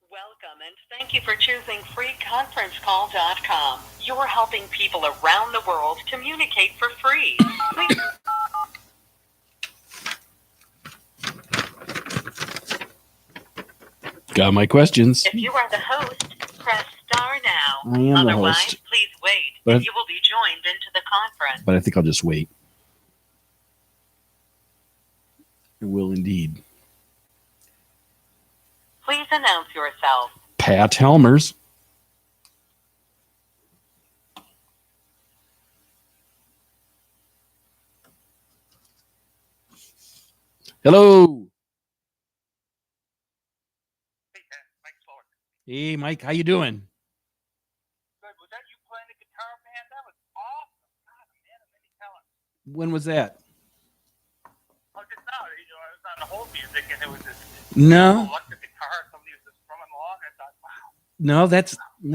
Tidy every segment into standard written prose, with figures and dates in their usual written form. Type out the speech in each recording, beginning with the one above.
Welcome and thank you for choosing freeconferencecall.com. You're helping people around the world communicate for free. Got my questions. If you are the host, press star now. I am the Otherwise, host. please wait, But- and you will be joined into the conference. But I think I'll just wait. I will indeed. Please announce yourself. Pat Helmers. Hello. Hey, Mike Slower. Hey, Mike. How you doing? Good. Was that you playing the guitar, man? That was awesome. God, a man of many talents. When was that? Oh, just now, I was on the whole music, and it was this No. electric guitar. Somebody was just strumming along. I thought, wow. No,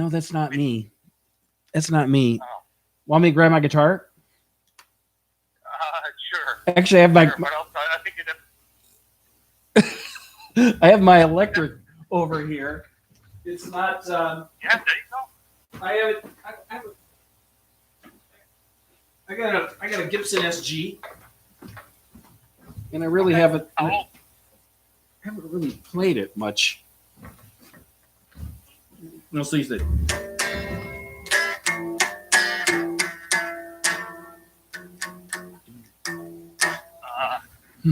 that's not me. That's not me. Oh. Want me to grab my guitar? Sure. Actually, I have my Sure. What else? I think you did. I have my electric over here. It's not. Yeah, there you go. I have it. I got a Gibson SG, and I really haven't. Oh, I haven't really played it much. No, see that. That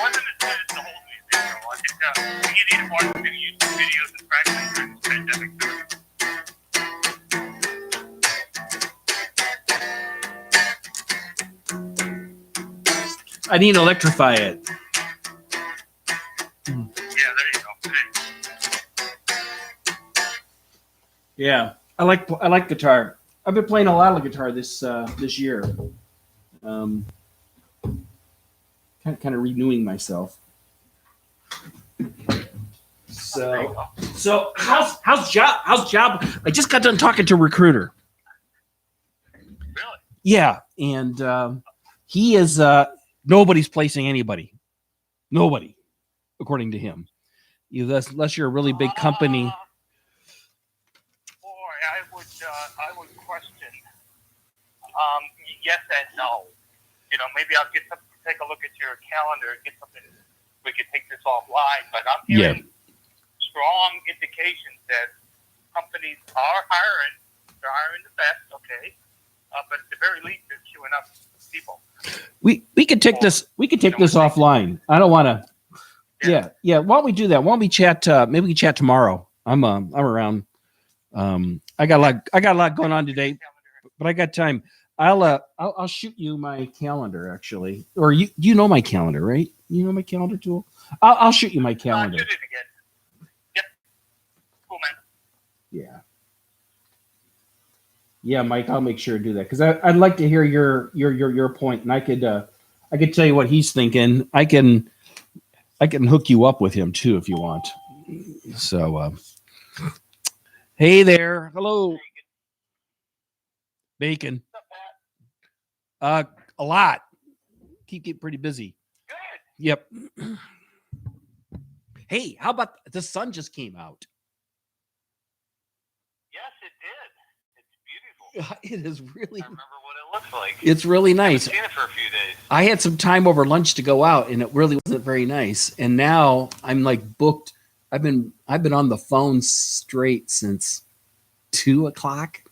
wasn't as good as the whole music, though. I think you need to watch the YouTube videos and practice during this pandemic. I need to electrify it. Yeah, there you go. Yeah, I like guitar. I've been playing a lot of guitar this year. Kind of renewing myself. So how's job? I just got done talking to a recruiter. Really? Yeah, and he is nobody's placing anybody. Nobody, according to him. Unless you're a really big company. Boy, I would question. Yes and no. Maybe I'll take a look at your calendar and get something. We could take this offline, but I'm hearing strong indications that companies are hiring. They're hiring the best, okay, but at the very least, they're queuing up people. We could take this. We could take this offline. I don't want to. Yeah. Why don't we do that? Why don't we chat? Maybe we can chat tomorrow. I'm around. I got a lot going on today, but I got time. I'll shoot you my calendar actually, or you know my calendar, right? You know my calendar tool. I'll shoot you my calendar. Shoot it again. Yep. Cool, man. Yeah, Mike. I'll make sure to do that because I'd like to hear your point, and I could tell you what he's thinking. I can hook you up with him too if you want. So, hey there, hello, Bacon. A lot. Keep getting pretty busy. Good. Yep. Hey, how about the sun just came out? Yes, it did. It's beautiful. It is really. I remember what it looks like. It's really nice. I've seen it for a few days. I had some time over lunch to go out, and it really wasn't very nice. And now I'm like booked. I've been on the phone straight since 2:00,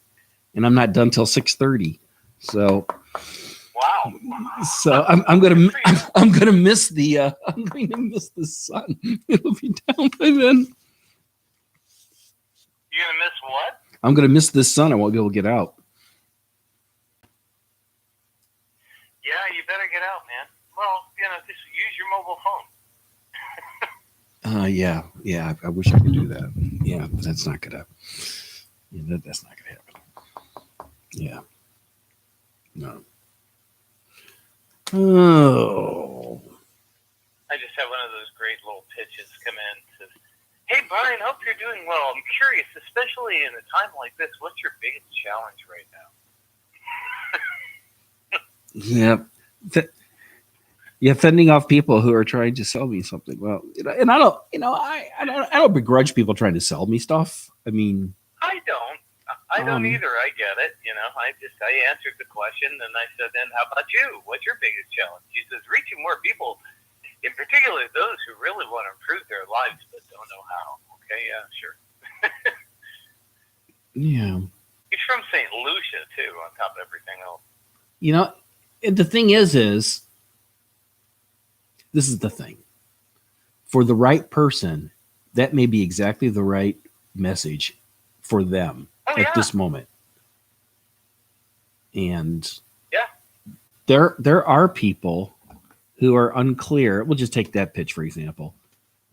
and I'm not done till 6:30. So. Wow. So I'm gonna miss the I'm going to miss the sun. It'll be down by then. You're gonna miss what? I'm gonna miss this sun. I won't be able to get out. Yeah, you better get out, man. Well, just use your mobile phone. Yeah. I wish I could do that. Yeah, but that's not gonna. Yeah, that's not gonna happen. Yeah. No. Oh. I just have one of those great little pitches come in. Says, "Hey, Brian, hope you're doing well. I'm curious, especially in a time like this, what's your biggest challenge right now?" Yeah. Yeah, fending off people who are trying to sell me something. Well, and I don't, I don't begrudge people trying to sell me stuff. I mean, I don't. I don't either. I get it. I answered the question, and I said, then how about you? What's your biggest challenge? He says, reaching more people, in particular those who really want to improve their lives but don't know how. Okay, yeah, sure. yeah. He's from St. Lucia, too, on top of everything else. And the thing is this is the thing. For the right person, that may be exactly the right message for them at this moment. And there are people who are unclear. We'll just take that pitch for example,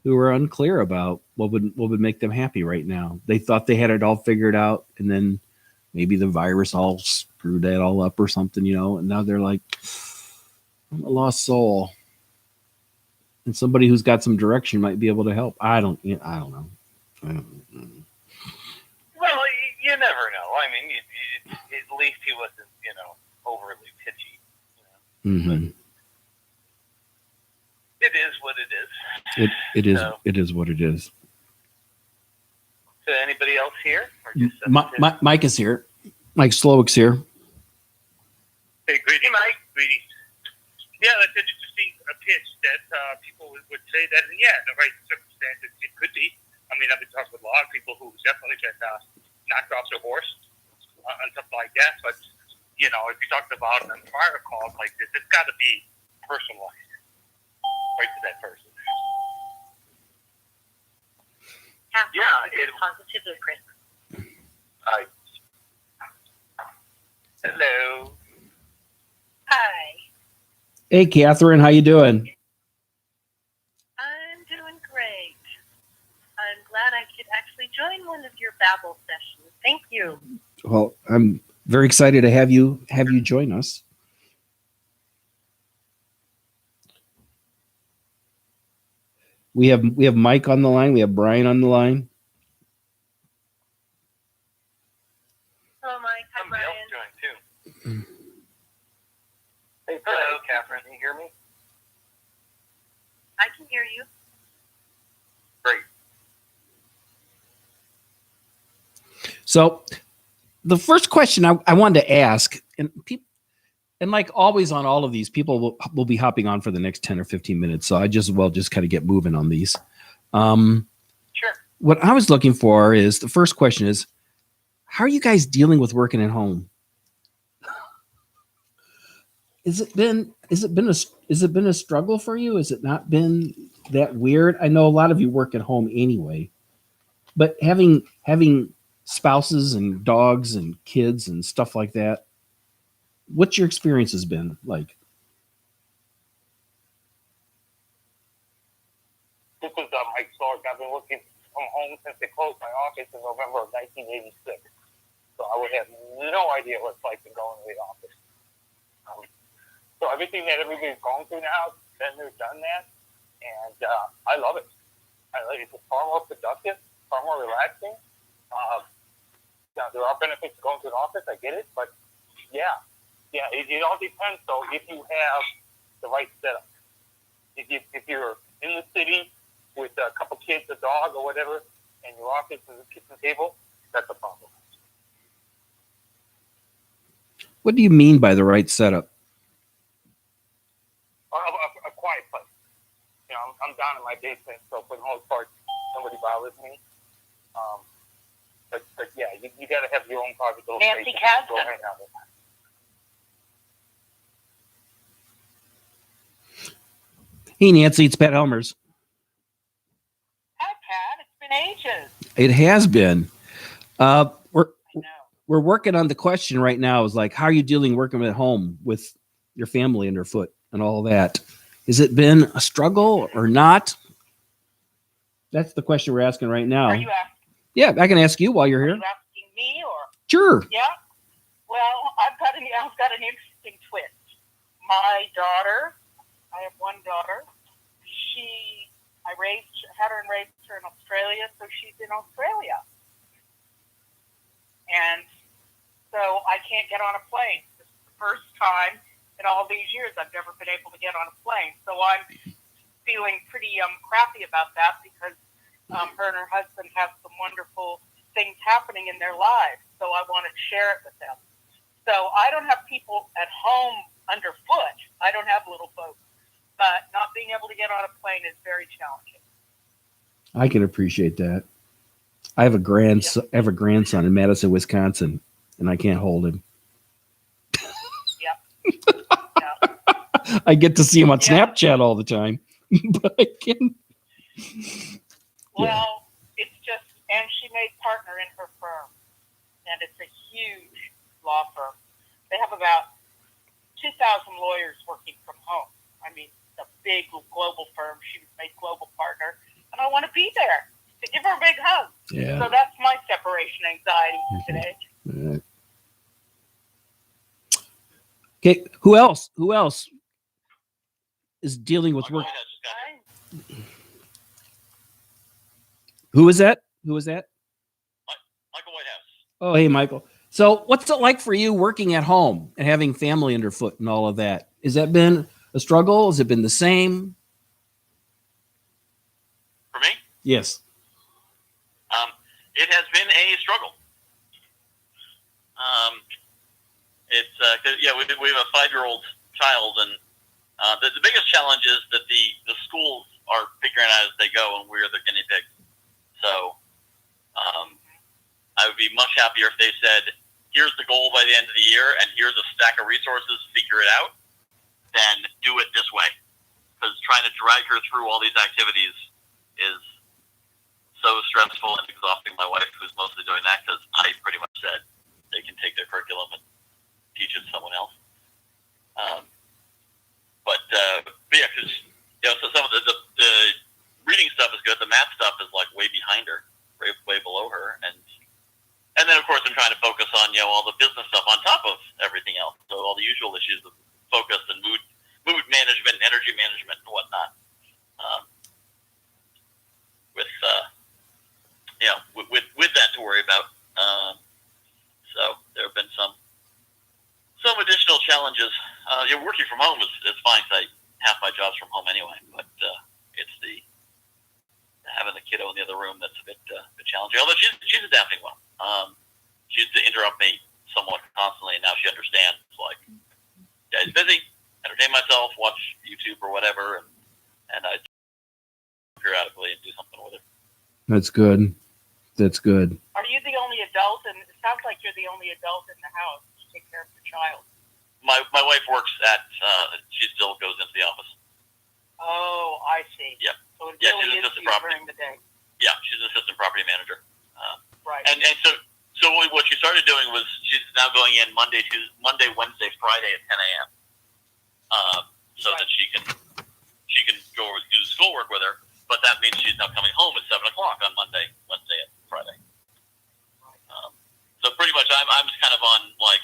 who are unclear about what would make them happy right now. They thought they had it all figured out, and then maybe the virus all screwed that all up or something, and now they're like, I'm a lost soul. And somebody who's got some direction might be able to help. I don't know. Well, you never know. I mean, at least he wasn't, overly pitchy. Mm-hmm. It is what it is. It is. So, it is what it is. So anybody else here? Or just Mike is here. Mike Slowick's here. Hey, greetings, Mike. Greetings. Yeah, that's interesting. A pitch that people would say that, and in the right circumstances, it could be. I mean, I've been talking with a lot of people who definitely been knocked off their horse and stuff like that. But if you talked about on fire calls like this, it's got to be personalized right to that person. Positive Lucas. Hi. Hello. Hi. Hey, Catherine, how you doing? I'm doing great. I'm glad I could actually join one of your Babble sessions. Thank you. Well, I'm very excited to have you join us. We have Mike on the line. We have Brian on the line. Hello, Mike. Hi, Somebody Brian. else joined too. Hey, hello, Catherine. Can you hear me? I can hear you. Great. So, the first question I wanted to ask, and like always on all of these, people will be hopping on for the next 10 or 15 minutes. So I just kind of get moving on these. Sure. What I was looking for is, the first question is, how are you guys dealing with working at home? Has it been a struggle for you? Has it not been that weird? I know a lot of you work at home anyway, but having spouses and dogs and kids and stuff like that, what's your experience has been like? This is Mike Stark. I've been working from home since they closed my office in November of 1986. So I would have no idea what it's like to go into the office. So everything that everybody's going through now, been there, done that, and I love it. It's far more productive, far more relaxing. There are benefits to going to an office. I get it, but it all depends. So if you have the right setup, if you're in the city with a couple kids, a dog, or whatever, and your office is a kitchen table, that's a problem. What do you mean by the right setup? A quiet place. I'm down in my basement, so for the most part, nobody bothers me. But you got to have your own private little Nancy space. Caston. Go hang out with. Hey, Nancy, it's Pat Helmers. Hi, Pat. It's been ages. It has been. We're working on the question right now. Is like, how are you dealing working at home with your family underfoot and all that? Has it been a struggle or not? That's the question we're asking right now. Are you asking? Yeah, I can ask you while you're here. Are you asking me or? Sure. Yeah. Well, I've got an interesting twist. My daughter, I have one daughter. I had her and raised her in Australia, so she's in Australia. And so I can't get on a plane. This is the first time in all these years, I've never been able to get on a plane. So I'm feeling pretty crappy about that because her and her husband have some wonderful things happening in their lives. So I want to share it with them. So I don't have people at home underfoot. I don't have little folks. But not being able to get on a plane is very challenging. I can appreciate that. I have a grandson in Madison, Wisconsin, and I can't hold him. Yep. Yeah. I get to see him on Snapchat all the time, but I can't. Well, it's just, and she made partner in her firm, and it's a huge law firm. They have about 2,000 lawyers working from home. I mean, it's a big global firm. She was made global partner, and I want to be there to give her a big hug. Yeah. So that's my separation anxiety today. Okay. Who else? Who else is dealing with work? Who is that? Who is that? Michael Whitehouse. Oh, hey, Michael. So what's it like for you working at home and having family underfoot and all of that? Has that been a struggle? Has it been the same? For me? Yes. It has been a struggle. It's we have a 5-year-old child, and the biggest challenge is that the schools are figuring out as they go, and we're the guinea pigs. So I would be much happier if they said, "Here's the goal by the end of the year, and here's a stack of resources. Figure it out," than do it this way. Because trying to drag her through all these activities is so stressful and exhausting. My wife, who's mostly doing that, because I pretty much said they can take their curriculum and teach it to someone else. But yeah, because so some of the reading stuff is good. The math stuff is like way behind her, way below her, and then of course I'm trying to focus on all the business stuff on top of everything else. So all the usual issues of focus and mood management, energy management, and whatnot. With that to worry about. So there have been some additional challenges. Working from home is fine. Cause half my job's from home anyway, but it's the having the kiddo in the other room that's a bit challenging. Although she's adapting well. She used to interrupt me somewhat constantly, and now she understands. Like, yeah, it's busy. Entertain myself, watch YouTube or whatever, and I periodically and do something with it. That's good. That's good. Are you the only adult? And it sounds like you're the only adult in the house to take care of your child. My wife works at. She still goes into the office. Oh, I see. Yep. So it she's really an is assistant you property. during the day. Yeah, she's an assistant property manager. Right. And so what she started doing was she's now going in Monday, Wednesday, Friday at 10 a.m. So that she can go over do schoolwork with her. But that means she's now coming home at 7 o'clock on Monday, Wednesday, and Friday. So pretty much I'm kind of on like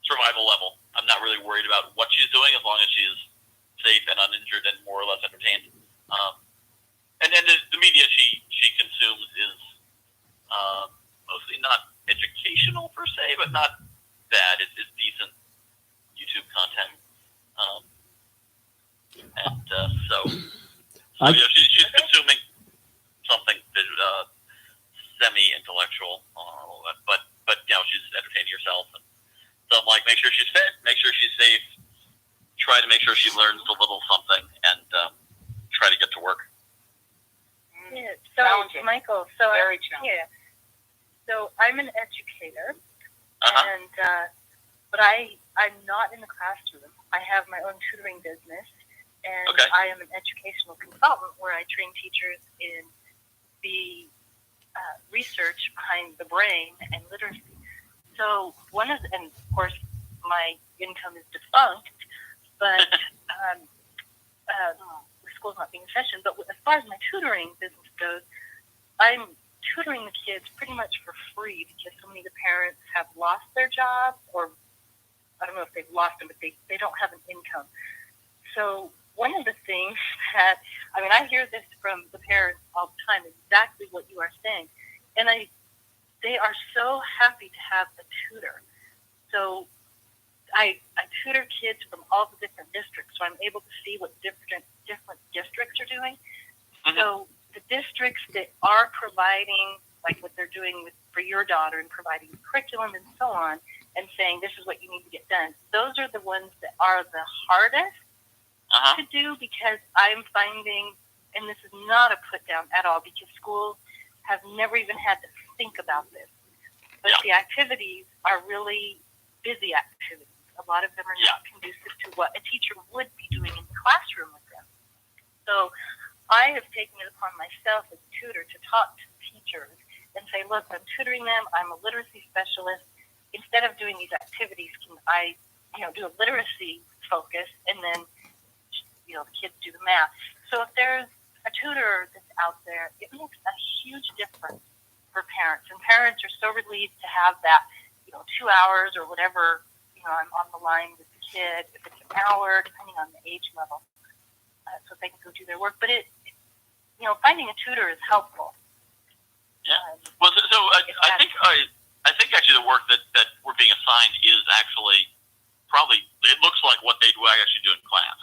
survival level. I'm not really worried about what she's doing as long as she's safe and uninjured and more or less entertained. And then the media she consumes is mostly not educational per se, but not bad. It's decent YouTube content. She's consuming something semi-intellectual, but she's entertaining herself. And so I'm like, make sure she's fed, make sure she's safe, try to make sure she learns a little something, and try to get to work. Yeah, so Michael, very challenging. Yeah, so I'm an educator, Uh-huh. and but I'm not in the classroom. I have my own tutoring business, and Okay. I am an educational consultant where I train teachers in the research behind the brain and literacy. So and of course, my income is defunct, but the school's not being in session. But as far as my tutoring business goes, I'm tutoring the kids pretty much for free because so many of the parents have lost their jobs, or I don't know if they've lost them, but they don't have an income. So one of the things that, I hear this from the parents all the time, exactly what you are saying. And they are so happy to have a tutor. So I tutor kids from all the different districts, so I'm able to see what different districts are doing. Mhm. So the districts that are providing, like what they're doing for your daughter and providing curriculum and so on, and saying this is what you need to get done, those are the ones that are the hardest to do, because I'm finding, and this is not a put down at all, because schools have never even had to think about this, but the activities are really busy activities. A lot of them are not conducive to what a teacher would be doing in the classroom with them. So I have taken it upon myself as a tutor to talk to teachers and say, look, I'm tutoring them. I'm a literacy specialist. Instead of doing these activities, can I, do a literacy focus, and then, the kids do the math. So if there's a tutor that's out there, it makes a huge difference for parents. And parents are so relieved to have that, 2 hours or whatever, I'm on the line with the kid, if it's an hour, depending on the age level, so they can go do their work. But finding a tutor is helpful. Yeah. Well, so I think actually the work that we're being assigned is actually probably, it looks like what they do actually do in class.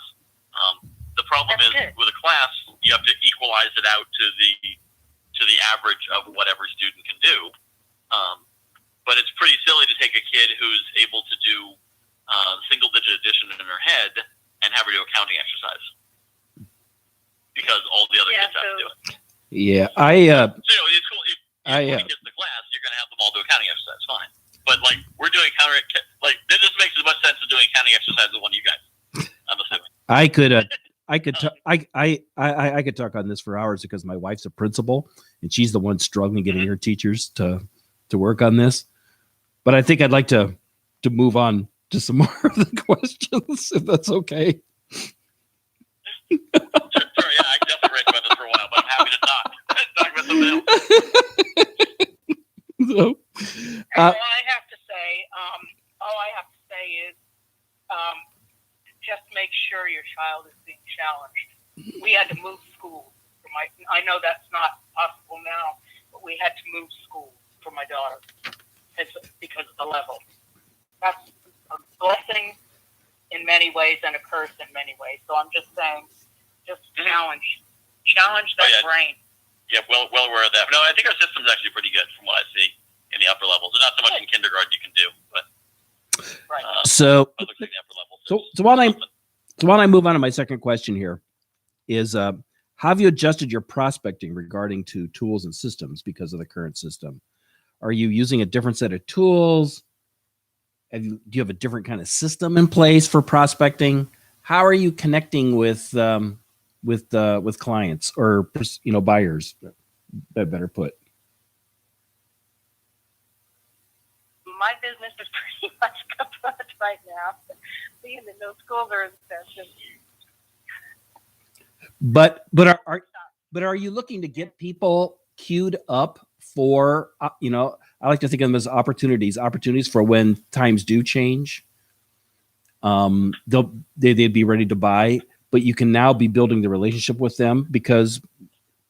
The problem That's is good. with a class, you have to equalize it out to the average of whatever student can do. But it's pretty silly to take a kid who's able to do single-digit addition in her head and have her do a counting exercise, because all the other kids have to do it. Yeah, So it's cool. If you get to the class, you're going to have them all do a counting exercise. Fine. But we're doing this makes as much sense as doing counting exercise as one of you guys. I'm assuming. I could talk on this for hours, because my wife's a principal and she's the one struggling getting her teachers to work on this. But I think I'd like to move on to some more of the questions, if that's okay. Sure, yeah, I definitely read about this for a while, but I'm happy to talk about something else. So, All I have to say is, just make sure your child is being challenged. We had to move schools I know that's not possible now, but we had to move schools for my daughter because of the level. That's a blessing in many ways and a curse in many ways. So I'm just saying, challenge that brain. Yeah, well aware of that. No, I think our system's actually pretty good from what I see in the upper levels. There's not so much in kindergarten you can do, but right. So in the upper levels. So while I move on to my second question here, is how have you adjusted your prospecting regarding to tools and systems because of the current system? Are you using a different set of tools? Do you have a different kind of system in place for prospecting? How are you connecting with clients or buyers? Better put. My business is pretty much kaput right now, being that no schools are in session. But are you looking to get people queued up for I like to think of them as opportunities for when times do change. They'd be ready to buy, but you can now be building the relationship with them, because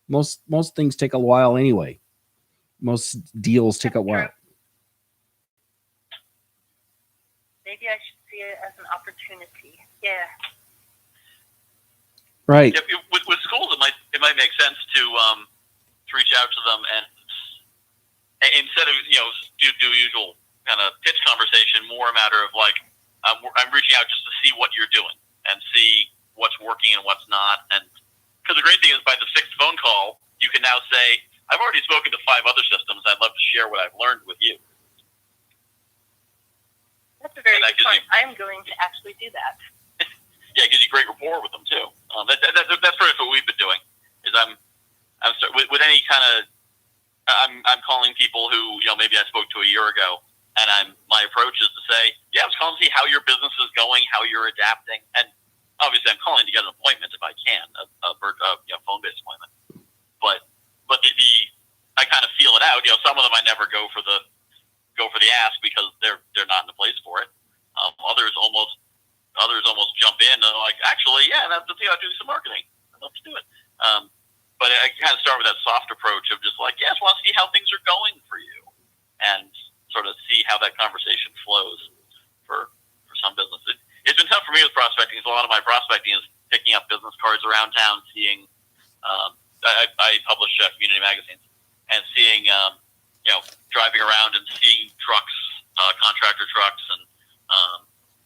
most things take a while anyway. Most deals take a while. Maybe I should see it as an opportunity. Yeah. Right. Yeah, with schools, it might make sense to reach out to them and instead of do usual kind of pitch conversation, more a matter of I'm reaching out just to see what you're doing and see what's working and what's not. And because the great thing is, by the 6th phone call, you can now say, I've already spoken to 5 other systems. I'd love to share what I've learned with you. That's a very good point. I'm going to actually do that. Yeah, it gives you great rapport with them too. That's pretty much what we've been doing. Is with any kind of I'm calling people who maybe I spoke to a year ago, and my approach is to say, yeah, I was calling to see how your business is going, how you're adapting, and obviously I'm calling to get an appointment if I can, a phone-based appointment. But I kind of feel it out. Some of them I never go for the ask because they're not in the place for it. Others almost jump in and are like, actually, yeah, that's the thing. I'll do some marketing. I'd love to do it. But I kind of start with that soft approach of just yes, want to see how things are going for you, and sort of see how that conversation flows for some a lot of my prospecting is picking up business cards around town, seeing. I publish community magazines, and seeing driving around and seeing trucks, contractor trucks, and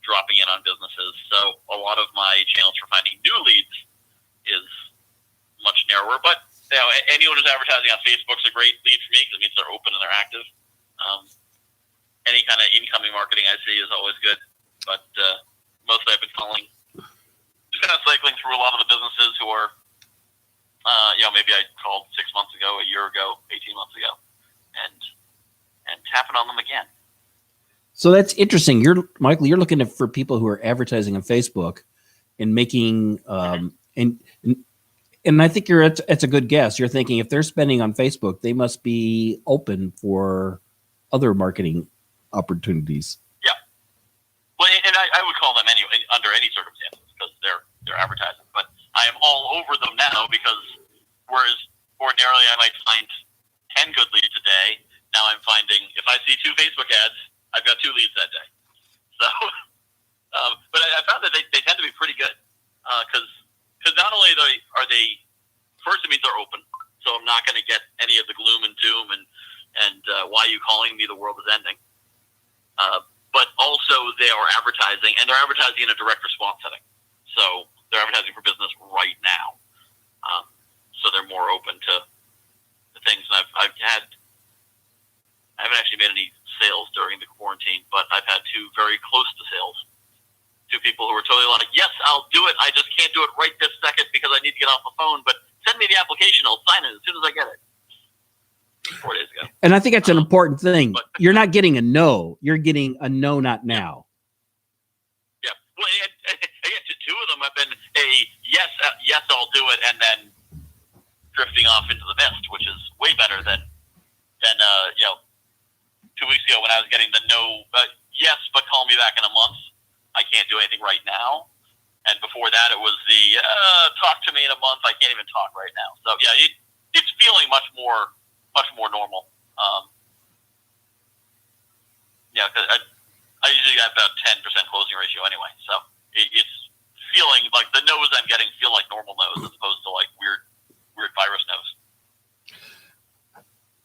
dropping in on businesses. So a lot of my channels for finding new leads is much narrower. But anyone who's advertising on Facebook is a great lead for me because it means they're open and they're active. Any kind of incoming marketing I see is always good. But mostly I've been calling, just kind of cycling through a lot of the businesses who are, maybe I called 6 months ago, a year ago, 18 months ago, and tapping on them again. So that's interesting. Michael, you're looking for people who are advertising on Facebook and making, and I think it's a good guess. You're thinking if they're spending on Facebook, they must be open for other marketing opportunities. Yeah. Well, and I would call them anyway under any circumstances because they're advertising. But I am all over them now because whereas ordinarily I might find 10 good leads a day, now I'm finding if I see 2 Facebook ads, I've got 2 leads that day. So, but I found that they tend to be pretty good because not only are they first, it means they're open, so I'm not going to get any of the gloom and doom and why are you calling me, the world is ending. But also they are advertising, and they're advertising in a direct response setting. So they're advertising for business right now. So they're more open to things. And I haven't actually made any sales during the quarantine, but I've had 2 very close to sales. 2 people who were totally like, yes, I'll do it. I just can't do it right this second because I need to get off the phone, but send me the application. I'll sign it as soon as I get it. 4 days ago. And I think that's an important thing. You're not getting a no. You're getting a no, not now. Yeah. Well, again, to 2 of them have been a yes, I'll do it, and then drifting off into the mist, which is way better than 2 weeks ago when I was getting the no, yes, but call me back in a month. I can't do anything right now. And before that, it was the talk to me in a month. I can't even talk right now. So yeah, it's feeling much more normal. Cause I usually have about 10% closing ratio anyway. So it's feeling like the no's I'm getting feel like normal no's as opposed to like weird virus no's.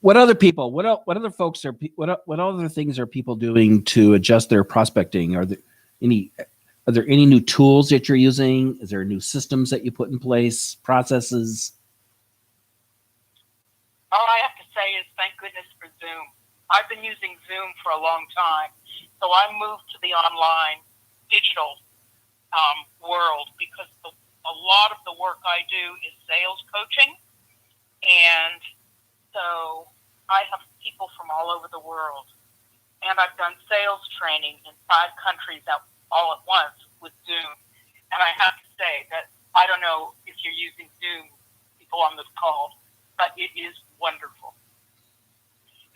What other people? What other folks are? What other things are people doing to adjust their prospecting? Are there any new tools that you're using? Is there new systems that you put in place? Processes? All I have to say is thank goodness for Zoom. I've been using Zoom for a long time, so I moved to the online digital world because a lot of the work I do is sales coaching, and so I have people from all over the world, and I've done sales training in 5 countries all at once with Zoom, and I have to say that I don't know if you're using Zoom, people on this call, but it is wonderful.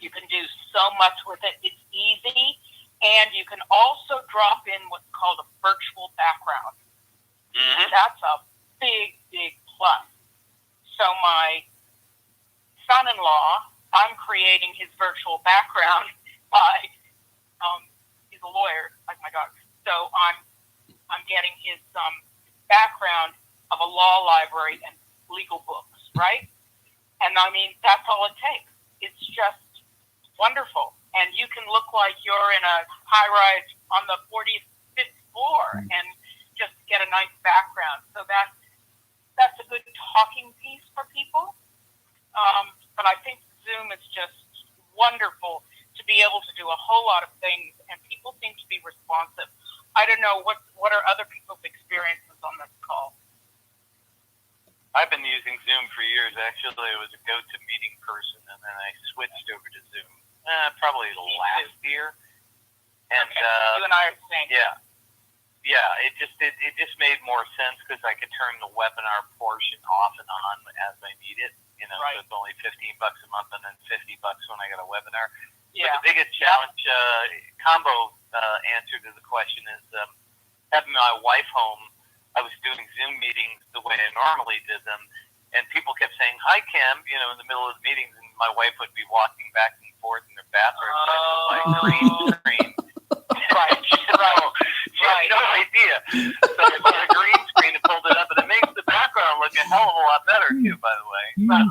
You can do so much with it. It's easy, and you can also drop in what's called a virtual background. Mm-hmm. That's a big, big plus. So my son-in-law, I'm creating his virtual background by, he's a lawyer, like my dog. So I'm getting his background of a law library and legal books, right? And I mean, that's all it takes. It's just wonderful. And you can look like you're in a high-rise on the 45th floor and just get a nice background. So that's a good talking piece for people. But I think Zoom is just wonderful to be able to do a whole lot of things, and people seem to be responsive. I don't know, what are other people's experiences on this call? I've been using Zoom for years. Actually, I was a go-to-meeting person, and then I switched over to Zoom probably last year. And okay. You and I are the same. Yeah. It just made more sense because I could turn the webinar portion off and on as I need it. Right. So it's only $15 a month, and then $50 when I got a webinar. Yeah. But the biggest challenge, combo answer to the question is having my wife home. I was doing Zoom meetings the way I normally did them, and people kept saying, "Hi, Kim," in the middle of the meetings, and my wife would be walking back and forth in her bathroom. And I was like, green screen. Right. She had no idea. So I But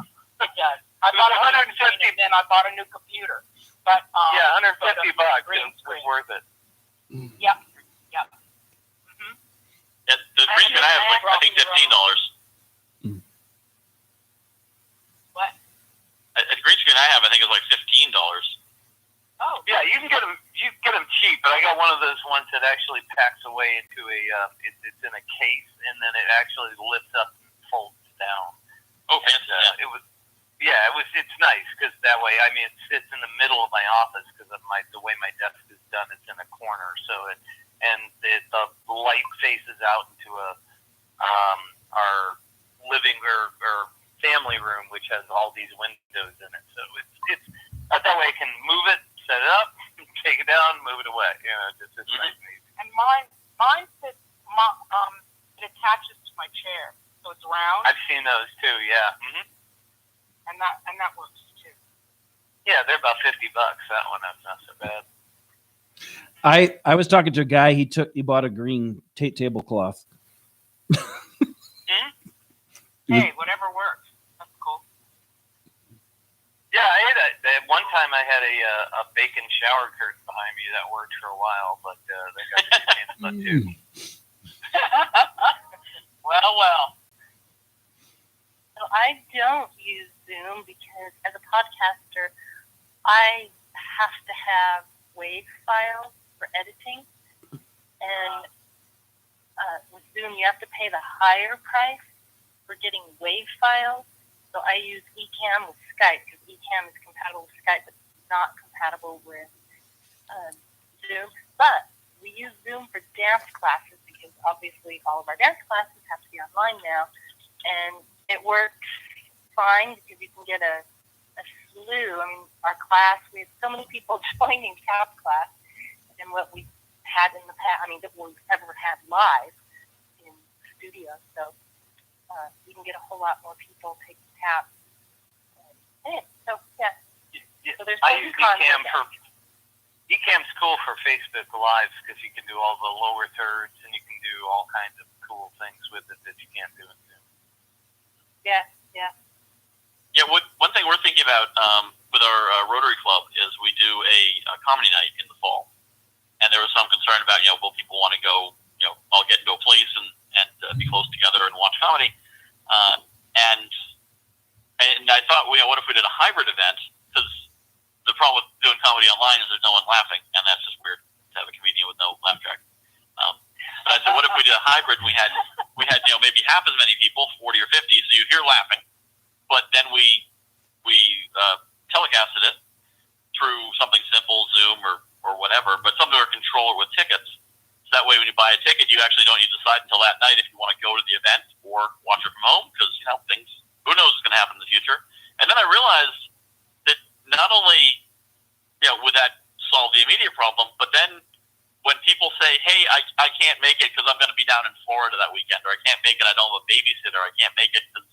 it does. I bought a 150, and then I bought a new computer. But yeah, $150 green was screen. worth it. Yep. Yep. Mm-hmm. Yeah, the green screen I have is like I think $15. What? A green screen I have I think is like $15. Oh. Yeah, you can get them. You can get them cheap, but I got one of those ones that actually packs away into a. It's in a case, and then it actually lifts up and folds down. Oh, fancy! It was. Yeah, it was. It's nice because that way. I mean, it sits in the middle of my office because of the way my desk is done. It's in a corner, so the light faces out into our living or family room, which has all these windows in it. So it's that way I can move it, set it up, take it down, move it away. You know, it's nice and easy. And mine fits. It attaches to my chair, so it's round. I've seen those too. Yeah. Mm-hmm. And that works too. Yeah, they're about $50. That one, that's not so bad. I was talking to a guy. He bought a green tablecloth. Hey, whatever works. That's cool. Yeah, at one time I had a bacon shower curtain behind me that worked for a while, but that got canceled too. Well. So I don't use Zoom because as a podcaster, I have to have WAV files for editing. And with Zoom, you have to pay the higher price for getting WAV files. So I use Ecamm with Skype because Ecamm is compatible with Skype, but not compatible with Zoom. But we use Zoom for dance classes because obviously all of our dance classes have to be online now. And it works fine because you can get a slew. I mean, our class, we had so many people joining CAP class than what we had in the past. I mean, that we've ever had live in studio. So you can get a whole lot more people taking CAP. So, yeah. So there's I use Ecamm Ecamm's cool for Facebook Lives because you can do all the lower thirds and you can do all kinds of cool things with it that you can't do in Zoom. Yeah. Yeah, one thing we're thinking about with our Rotary Club is we do a comedy night in the fall, and there was some concern about will people want to go all get into a place and be close together and watch comedy, and I thought what if we did a hybrid event, because the problem with doing comedy online is there's no one laughing, and that's just weird to have a comedian with no laugh track. But I said, what if we did a hybrid? And we had maybe half as many people, 40 or 50, so you hear laughing, but then we telecasted it through something simple, Zoom or whatever, but something to control it with tickets. So that way, when you buy a ticket, you actually don't need to decide until that night if you want to go to the event or watch it from home, because things, who knows what's going to happen in the future. And then I realized that not only would that solve the immediate problem, but then when people say, hey, I can't make it because I'm going to be down in Florida that weekend, or I can't make it, I don't have a babysitter, I can't make it because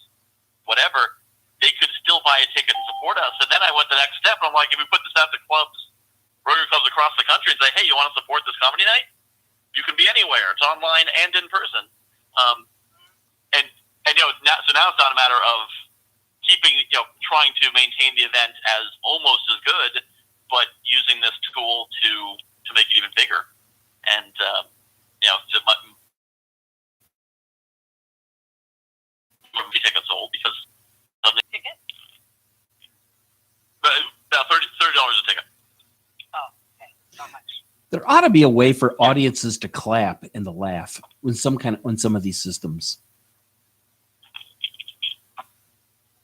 whatever, they could still buy a ticket and support us. And then I went the next step, and I'm like, if we put this out to Rotary clubs across the country and say, hey, you want to support this comedy night? You can be anywhere. It's online and in person. So now it's not a matter of keeping, trying to maintain the event as almost as good, but using this tool to make it even bigger. And, to be tickets sold because of the Ticket? about $30 a ticket. Oh, okay. Not much. There ought to be a way for audiences to clap and to laugh on some of these systems.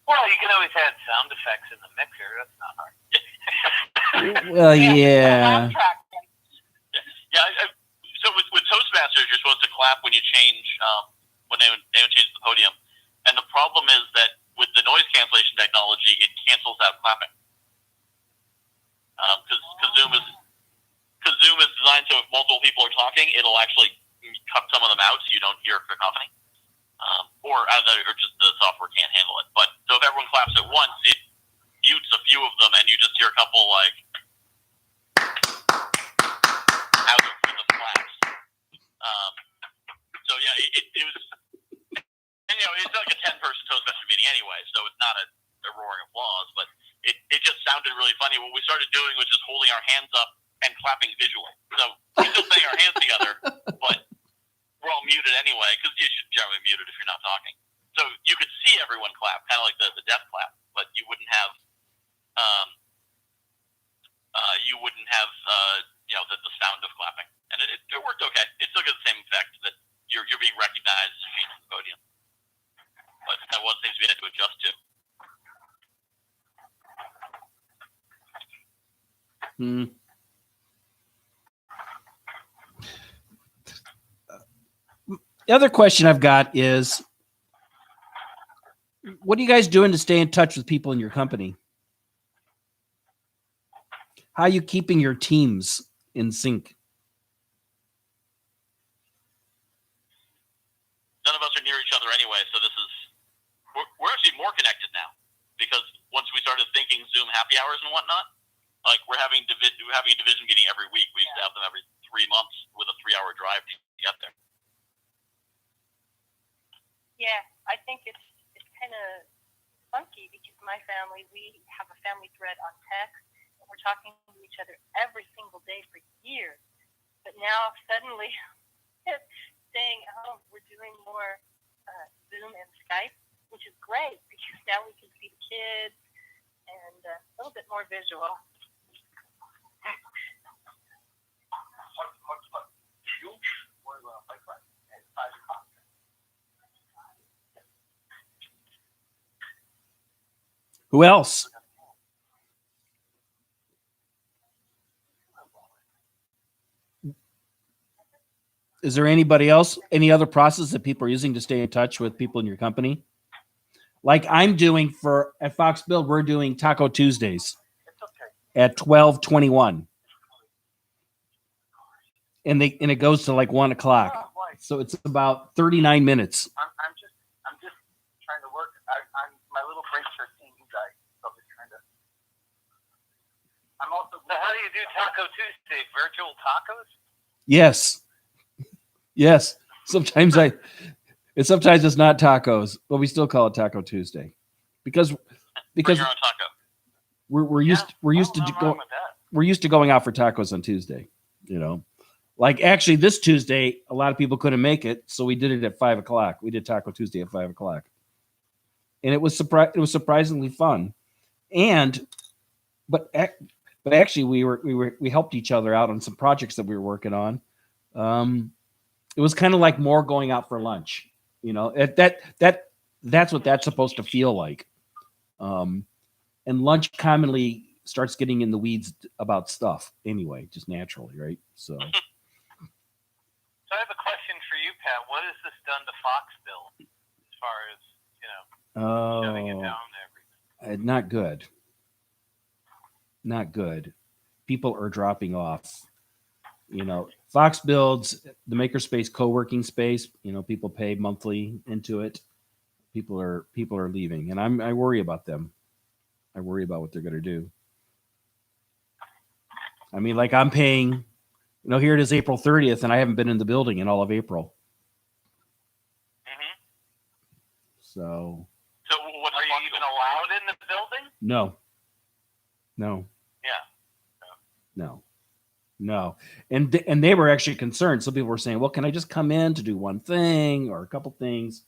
Well, you can always add sound effects in the mixer. That's not hard. Well, yeah. So with Toastmasters, you're supposed to clap when you change when they change the podium, and the problem is that with the noise cancellation technology, it cancels out clapping. Because Zoom is designed so if multiple people are talking, it'll actually cut some of them out so you don't hear cacophony, or just the software can't handle it. But so if everyone claps at once, it mutes a few of them, and you just hear a couple out of them claps. So yeah, it was, and it's like a 10-person Toastmaster meeting anyway, so it's not a been really funny. What we started doing was just holding our hands up and clapping visually. So we're still saying our hands together, but we're all muted anyway, because you should generally mute it if you're not talking. So you could see everyone clap, kind of like the death clap, but you wouldn't have the sound of clapping, and it worked okay. It still got the same effect that you're being recognized as you came to the podium, but that was things we had to adjust to. The other question I've got is, what are you guys doing to stay in touch with people in your company? How are you keeping your teams in sync? None of us are near each other anyway, so we're actually more connected now, because once we started thinking Zoom happy hours and whatnot, like we're having a division meeting every week. We used to have them every 3 months with a 3-hour drive to get there. Yeah, I think it's kind of funky because my family, we have a family thread on text, and we're talking to each other every single day for years. But now suddenly, staying home, we're doing more Zoom and Skype, which is great because now we can see the kids and a little bit more visual. Who else? Is there anybody else, any other process that people are using to stay in touch with people in your company? Like I'm doing at Fox Build, we're doing Taco Tuesdays at 12:21. And it goes to like 1 o'clock. So it's about 39 minutes. I'm just trying to work. My little breaks are seeing you guys. So I'm just trying to. I'm also. So how do you do Taco Tuesday? Virtual tacos? Yes. Yes. Sometimes it's not tacos, but we still call it Taco Tuesday because Bring your own taco. we're used to going out for tacos on Tuesday, you know. Like actually this Tuesday, a lot of people couldn't make it, so we did it at 5 o'clock. We did Taco Tuesday at 5 o'clock, and it was surprisingly fun. But actually, we helped each other out on some projects that we were working on. It was kind of like more going out for lunch, you know. That's what that's supposed to feel like. And lunch commonly starts getting in the weeds about stuff anyway, just naturally, right? So. So I have a question for you, Pat. What has this done to Fox Build as far as, shutting it down and everything? Not good. Not good. People are dropping off. You know, Fox builds the makerspace co-working space. You know, people pay monthly into it. People are leaving, and I worry about them. I worry about what they're going to do. I mean, like I'm paying. You know, here it is April 30th, and I haven't been in the building in all of April. Mm-hmm. So what, are you even allowed in the building? No. Yeah. No. And they were actually concerned. Some people were saying, well, can I just come in to do one thing or a couple things?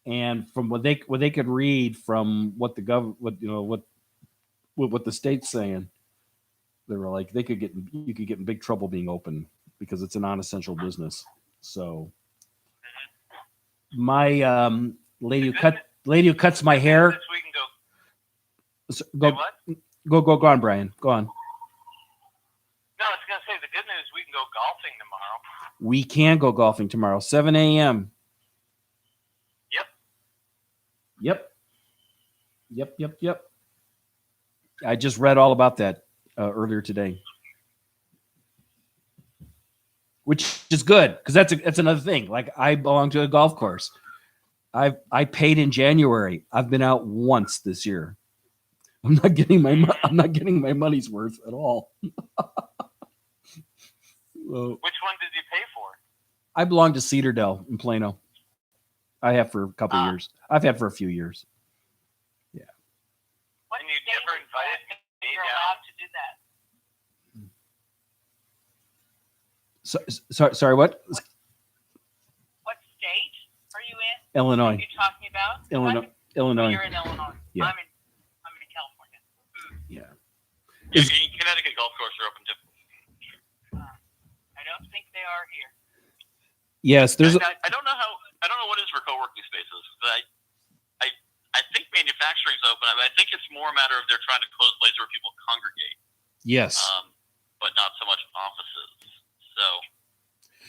And from what they could read from what the what the state's saying, they were like you could get in big trouble being open because it's a non-essential business. So my lady who cuts my hair. We can Go on, Brian. Go on. No, I was going to say the good news, we can go golfing tomorrow. We can go golfing tomorrow, 7 a.m. Yep. I just read all about that earlier today, which is good because that's another thing. Like I belong to a golf course. I paid in January. I've been out once this year. I'm not getting my money's worth at all. Which one did you pay for? I belong to Cedardale in Plano. I have for a couple of years. I've had for a few years. Yeah. And you never invited me Sorry, what? What state are you in? Illinois. What are you talking about? Illinois. Oh, Illinois. you're in Illinois. Yeah. I'm in California. Yeah. Yeah, Connecticut golf courses are open too. I don't think they are here. Yes, there's. I don't know what it is for co-working spaces. But I think manufacturing's open. I think it's more a matter of they're trying to close places where people congregate. Yes. But not so much offices. So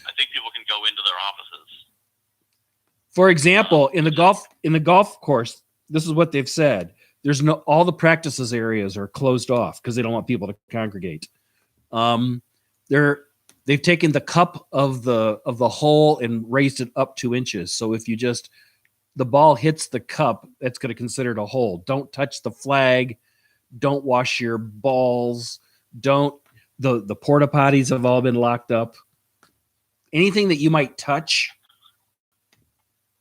I think people can go into their offices. For example, in the golf course, this is what they've said. There's all the practices areas are closed off because they don't want people to congregate. They've taken the cup of the hole and raised it up 2 inches. So if the ball hits the cup, that's going to consider it a hole. Don't touch the flag. Don't wash your balls. The porta potties have all been locked up. Anything that you might touch,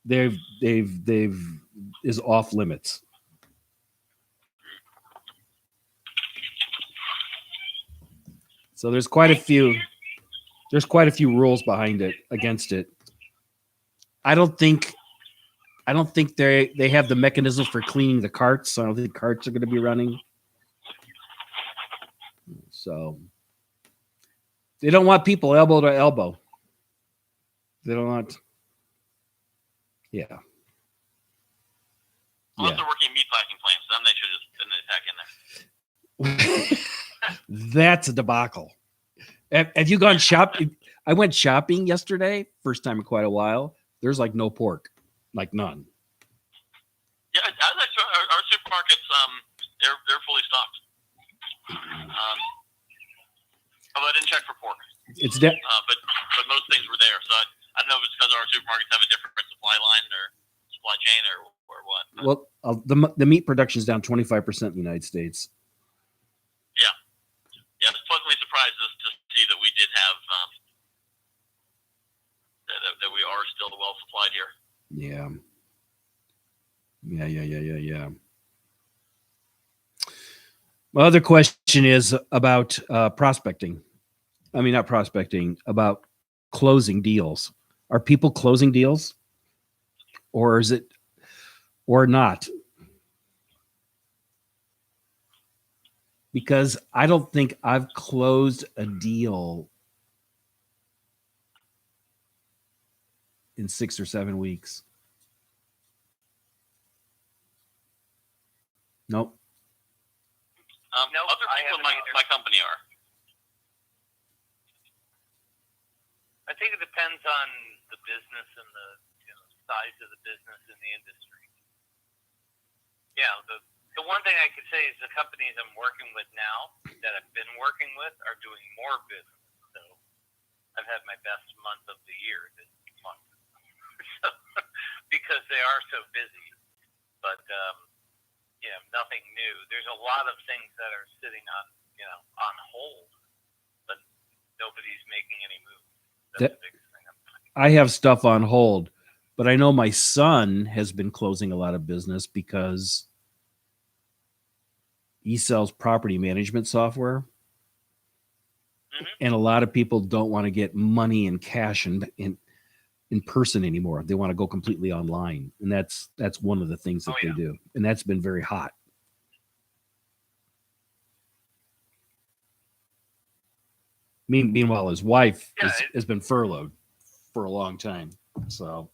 they've is off limits. So there's quite a few rules behind it, against it. I don't think they have the mechanism for cleaning the carts. So I don't think carts are going to be running. So they don't want people elbow to elbow. They don't want. Yeah. Unless they're working meat packing plants, then they pack in there. That's a debacle. Have you gone shopping? I went shopping yesterday, first time in quite a while. There's like no pork, like none. Yeah, our supermarkets, they're fully stocked. Although I didn't check for pork. But most things were there. So I don't know if it's because our supermarkets have a different supply line or supply chain or what. But. Well, the meat production is down 25% in the United States. Yeah, I was pleasantly surprised to see that we did have that we are still well supplied here. Yeah. My other question is about prospecting. I mean, not prospecting, about closing deals. Are people closing deals? Or is it, or not? Because I don't think I've closed a deal in 6 or 7 weeks. Nope. Other people in my company are. I think it depends on the business and the size of the business in the industry. Yeah, the one thing I could say is the companies I'm working with now that I've been working with are doing more business. So I've had my best month of the year this month because they are so busy. But nothing new. There's a lot of things that are sitting on hold, but nobody's making any moves. That's the biggest thing I'm finding. I have stuff on hold, but I know my son has been closing a lot of business because he sells property management software. Mm-hmm. And a lot of people don't want to get money in cash in person anymore. They want to go completely online. And that's one of the things that they do. And that's been very hot. Meanwhile, his wife has been furloughed for a long time. So.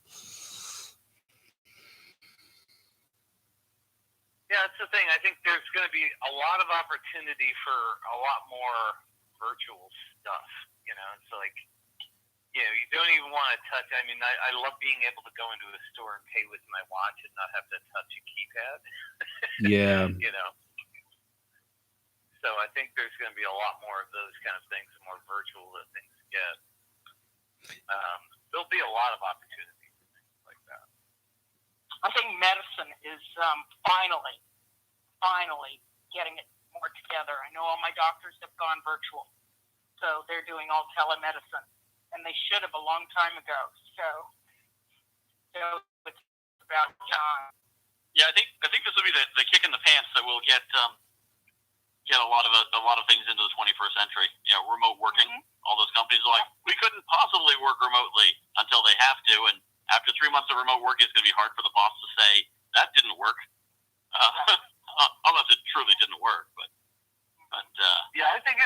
Yeah, that's the thing. I think there's going to be a lot of opportunity for a lot more virtual stuff. It's like, you don't even want to touch. I mean, I love being able to go into a store and pay with my watch and not have to touch a keypad. Yeah. So I think there's going to be a lot more of those kind of things, the more virtual that things get. There'll be a lot of opportunities like that. I think medicine is finally getting it more together. I know all my doctors have gone virtual, so they're doing all telemedicine, and they should have a long time ago. So it's about time. Yeah, I think this will be the kick in the pants that will get a lot of things into the 21st century. Remote working. Mm-hmm. All those companies are like, we couldn't possibly work remotely until they have to, and after 3 months of remote work, it's going to be hard for the boss to say that didn't work, unless it truly didn't work. But yeah, I think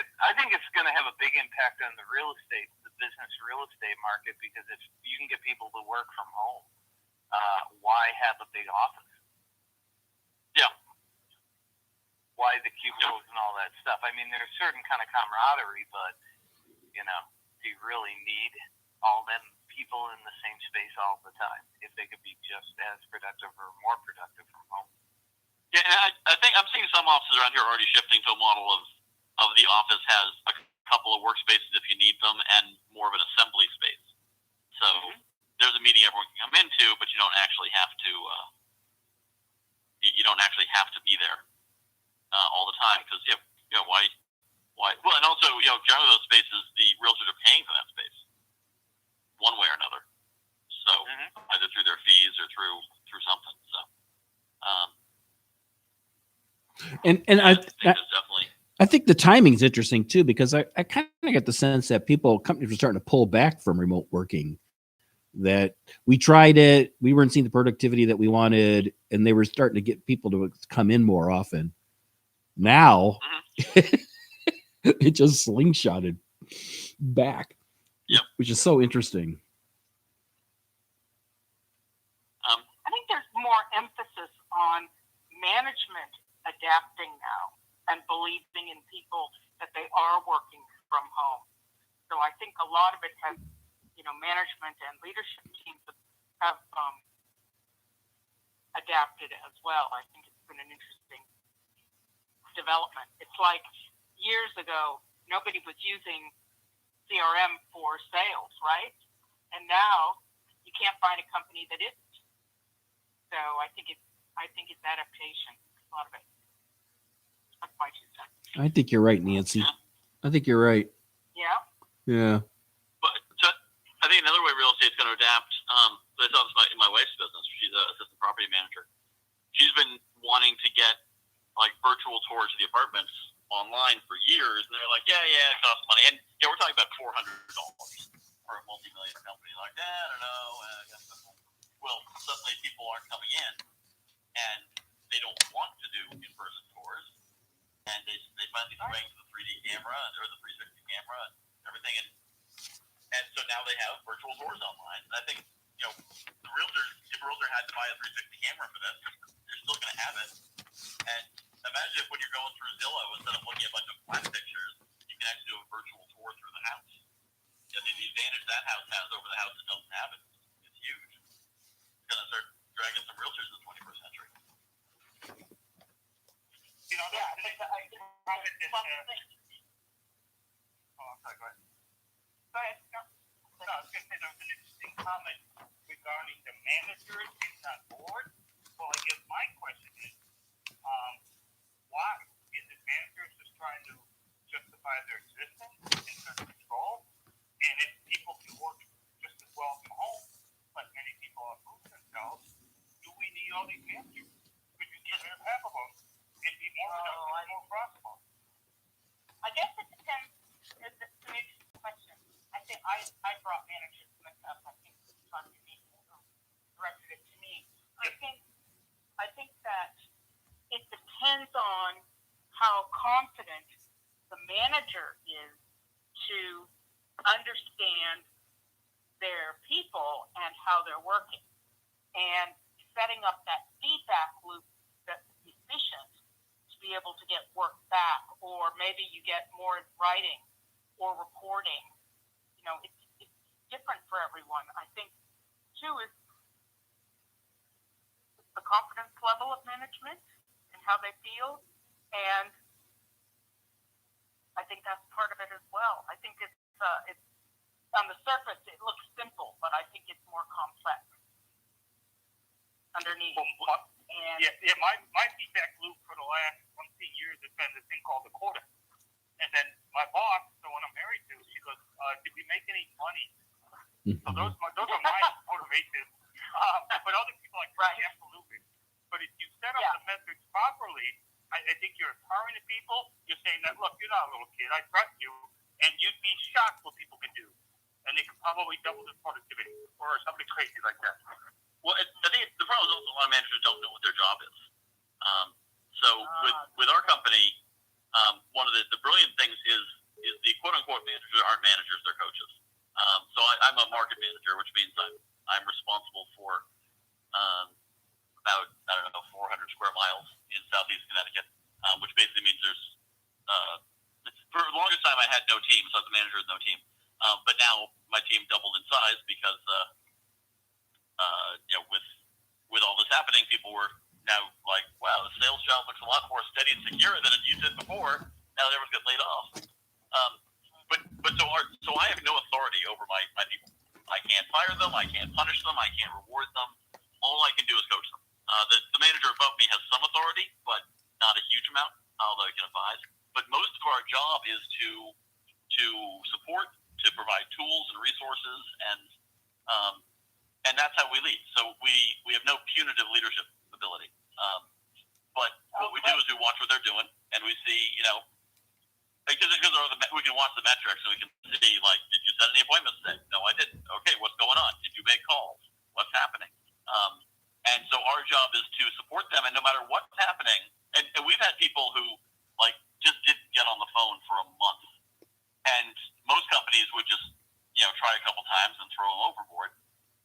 it's going to have a big impact on the business real estate market, because if you can get people to work from home, why have a big office? Yeah. Why the cubicles and all that stuff? I mean, there's certain kind of camaraderie, but do you really need all them people in the same space all the time if they could be just as productive or more productive from home? Yeah, and I think I'm seeing some offices around here already shifting to a model of the office has a couple of workspaces if you need them, and more of an assembly space. So there's a meeting everyone can come into, but you don't actually have to. You don't actually have to be there all the time, because why? Well, and also generally those spaces, the realtors are paying for that space one way or another. So either through their fees or through something. So. And I definitely. I think the timing's interesting too, because I kind of get the sense that companies were starting to pull back from remote working. That we tried it, we weren't seeing the productivity that we wanted, and they were starting to get people to come in more often. Now, it just slingshotted back, which is so interesting. I think there's more emphasis on management adapting now and believing in people that they are working from home. So I think a lot of it has, management and leadership teams have adapted as well. I think it's been an interesting development. It's like years ago, nobody was using CRM for sales, right? And now you can't find a company that isn't. So I think it's adaptation, a lot of it. That's my 2 cents. I think you're right, Nancy. I think you're right. Yeah. Yeah. But I think another way real estate's going to adapt. I saw this in my wife's business. She's an assistant property manager. She's been wanting to get like virtual tours of the apartments online for years, and they're like, yeah, it costs money. And we're talking about $400 for a multi-million company. Like, I don't know. Well, suddenly people aren't coming in, and they don't want to do in-person tours, and they finally swing to the 3D camera or the 360 camera and everything, and so now they have virtual tours online. And I think the realtor, if a realtor had to buy a 360 camera for this, they're still going to have it. And imagine if when you're going through Zillow, instead of looking at a bunch of flat pictures, you can actually do a virtual tour through the house. The advantage that house has over the house that doesn't have it is huge. It's going to start dragging some realtors in the 21st century. Go ahead. No, I was going to say there was an interesting comment regarding the managers getting on board. Well, I guess my question is, why is it managers just trying to justify their existence and their control? And if people can work just as well from home, like many people have proved themselves, do we need all these managers? Could you get rid of half of them and be more productive, more profitable? I guess it depends. It's an interesting question. I think I brought managers myself. I think Tom directed it to me. I think that it depends on how confident the manager is to understand their people and how they're working, and setting up that feedback loop that's efficient to be able to get work back, or maybe you get more writing or reporting. It's different for everyone. I think, too, is the confidence level of management and how they feel, and I think that's part of it as well. I think it's on the surface it looks simple, but I think it's more complex underneath. My feedback loop for the last 15 years has been this thing called the quota. And then my boss, the one I'm married to, she goes, did we make any money? So those are my motivations. But other people are like, absolutely. But if you set up the metrics properly, I think you're empowering the people. You're saying that, look, you're not a little kid. I trust you. And you'd be shocked what people can do. And probably double their productivity, or something crazy like that. Well, I think the problem is also a lot of managers don't know what their job is. With our company, one of the brilliant things is the quote unquote managers aren't managers, they're coaches. I'm a market manager, which means I'm responsible for about 400 square miles in southeast Connecticut, which basically means there's for the longest time I had no team, so I was a manager with no team. But now my team doubled in size because with all this happening, people were now like, wow, the sales job looks a lot more steady and secure than it used to before. Now everyone's getting laid off. So I have no authority over my people. I can't fire them. I can't punish them. I can't reward them. All I can do is coach them. The manager above me has some authority, but not a huge amount, although I can advise. But most of our job is to support, to provide tools and resources, and that's how we lead. So we have no punitive leadership ability. But what we do is we watch what they're doing, and we see, because we can watch the metrics, and we can see, like, did you set any appointments today? No, I didn't. Okay, what's going on? Did you make calls? What's happening? And so our job is to support them, and no matter what's happening, and we've had people who, like, just didn't get on the phone for a month. And most companies would just, try a couple times and throw them overboard.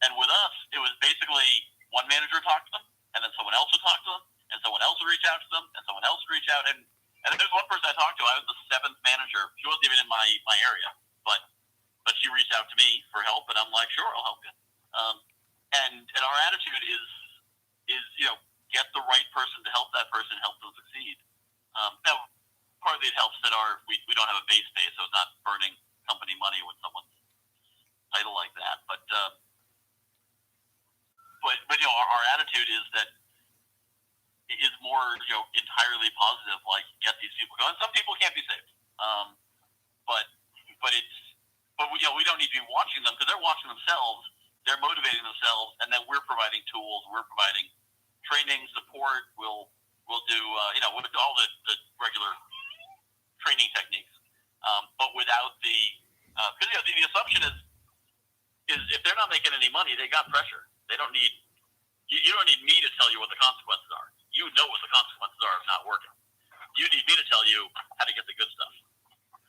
And with us, it was basically one manager would talk to them, and then someone else would talk to them, and someone else would reach out to them, and someone else would reach out. And there's one person I talked to, I was the 7th manager. She wasn't even in my area, but she reached out to me for help, and I'm like, sure, I'll help you. And our attitude is get the right person to help that person, help them succeed. Now, partly it helps that we don't have a base pay, so it's not burning company money with someone's title like that. But our attitude is that it is more entirely positive. Like, get these people going. Some people can't be saved, but we don't need to be watching them because they're watching themselves. They're motivating themselves, and then we're providing tools. We're providing training, support. We'll do we'll do all the regular training techniques, but without because the assumption is if they're not making any money, they got pressure. They don't need you don't need me to tell you what the consequences are. You know what the consequences are of not working. You need me to tell you how to get the good stuff.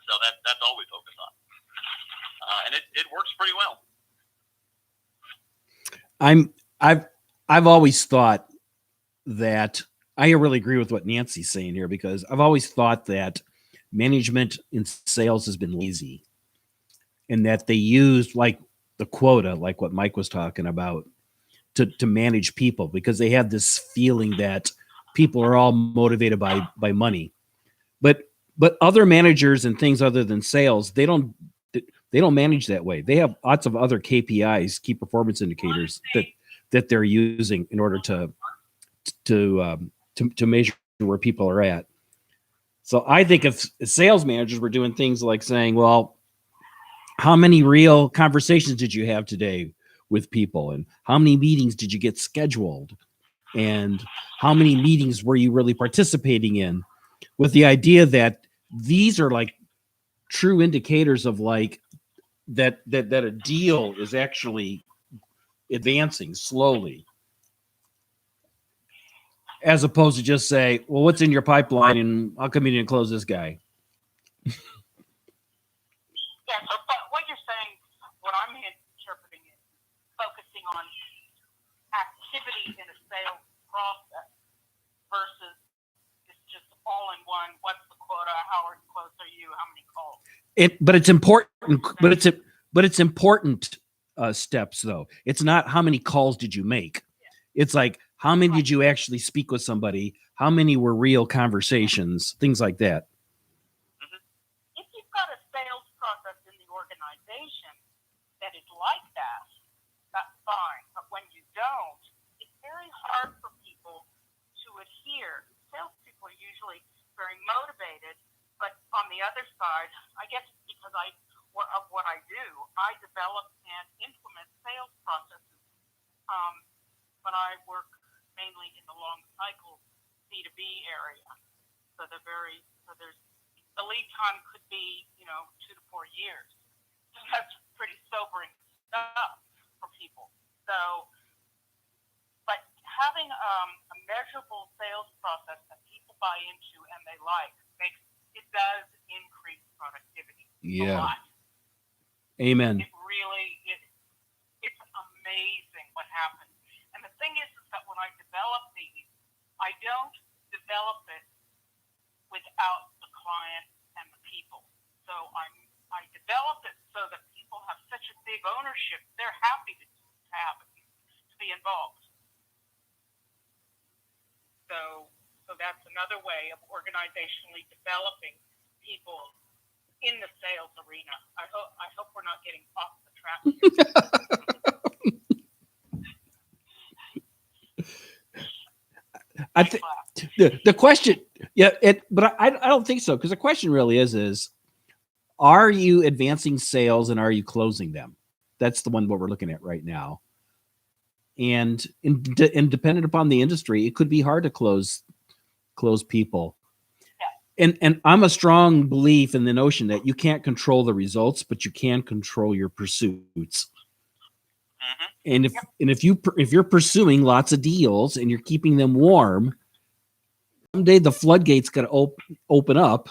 So that's all we focus on, and it works pretty well. I've always thought that I really agree with what Nancy's saying here, because I've always thought that management in sales has been lazy, and that they used like the quota, like what Mike was talking about, to manage people, because they have this feeling that people are all motivated by money. But other managers and things other than sales, they don't manage that way. They have lots of other KPIs, key performance indicators, that they're using in order to measure where people are at. So I think if sales managers were doing things like saying, well, how many real conversations did you have today with people? And how many meetings did you get scheduled? And how many meetings were you really participating in? With the idea that these are like true indicators of like that a deal is actually advancing slowly, as opposed to just say, well, what's in your pipeline and how come you didn't close this guy? Yeah, so but what you're saying, what I'm interpreting is focusing on activity in a sales process versus it's just all in one. What's the quota? How close are you? How many calls? But it's important. But it's important steps though. It's not how many calls did you make. It's like how many did you actually speak with somebody? How many were real conversations? Things like that. If you've got a sales process in the organization that is like that, that's fine. But when you don't, it's very hard for people to adhere. Salespeople are usually very motivated, but on the other side, I guess because of what I do, I develop and implement sales processes. When I work mainly in the long cycle B2B area, so there's the lead time could be 2 to 4 years. So that's pretty sobering A lot. Amen. It's amazing what happens. And the thing is that when I develop these, I don't develop it without the client and the people. So I develop it so that people have such a big ownership. They're happy to have it, to be involved. So that's another way of organizationally developing people in the sales arena. I hope we're not getting off the track here. I think the question, but I don't think so, because the question really is are you advancing sales and are you closing them? That's the one what we're looking at right now. And dependent upon the industry, it could be hard to close people. And I'm a strong belief in the notion that you can't control the results, but you can control your pursuits. And if you're pursuing lots of deals and you're keeping them warm, someday the floodgates got to open up,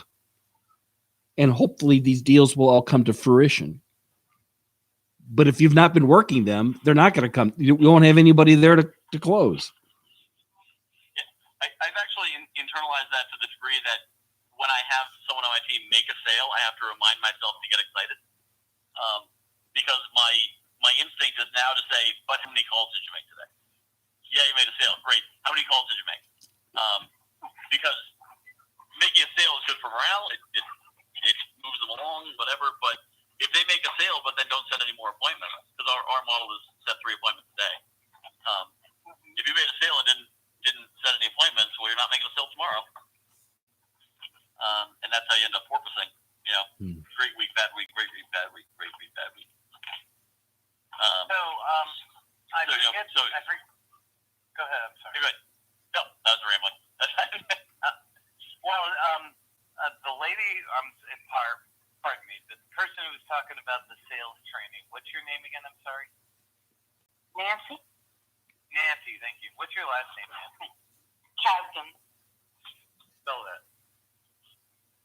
and hopefully these deals will all come to fruition. But if you've not been working them, they're not going to come. You won't have anybody there to close. I've actually internalized that to the degree that when I have someone on my team make a sale, I have to remind myself to get excited, because my instinct is now to say, "But how many calls did you make today?" Yeah, you made a sale. Great. How many calls did you make? Because making a sale is good for morale. It moves them along, whatever. But if they make a sale but then don't set any more appointments, because our model is set 3 appointments a day. If you made a sale and didn't set any appointments, well, you're not making a sale tomorrow. And that's how you end up porpoising. Great week, bad week, great week, bad week, great week, bad week. Go ahead. I'm sorry. You're good. No, that was rambling. The lady, pardon me, the person who was talking about the sales training. What's your name again? I'm sorry. Nancy Nancy, thank you. What's your last name, Nancy? Kasdan. Spell that.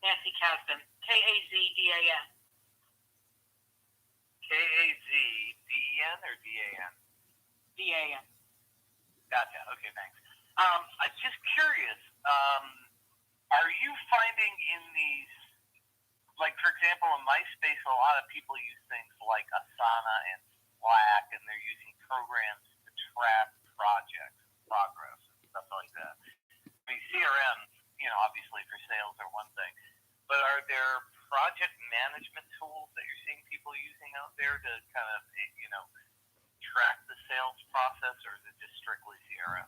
Nancy Kasdan. Kazdan. Kazden or Dan? Dan. Gotcha. Okay, thanks. I'm just curious. Are you finding in these, like, for example, in my space, a lot of people use things like Asana and Slack, and they're using programs to track projects, progress, and stuff like that. I mean, CRM, obviously for sales are one thing, but are there project management tools that you're seeing people using out there to kind of, track the sales process, or is it just strictly CRM?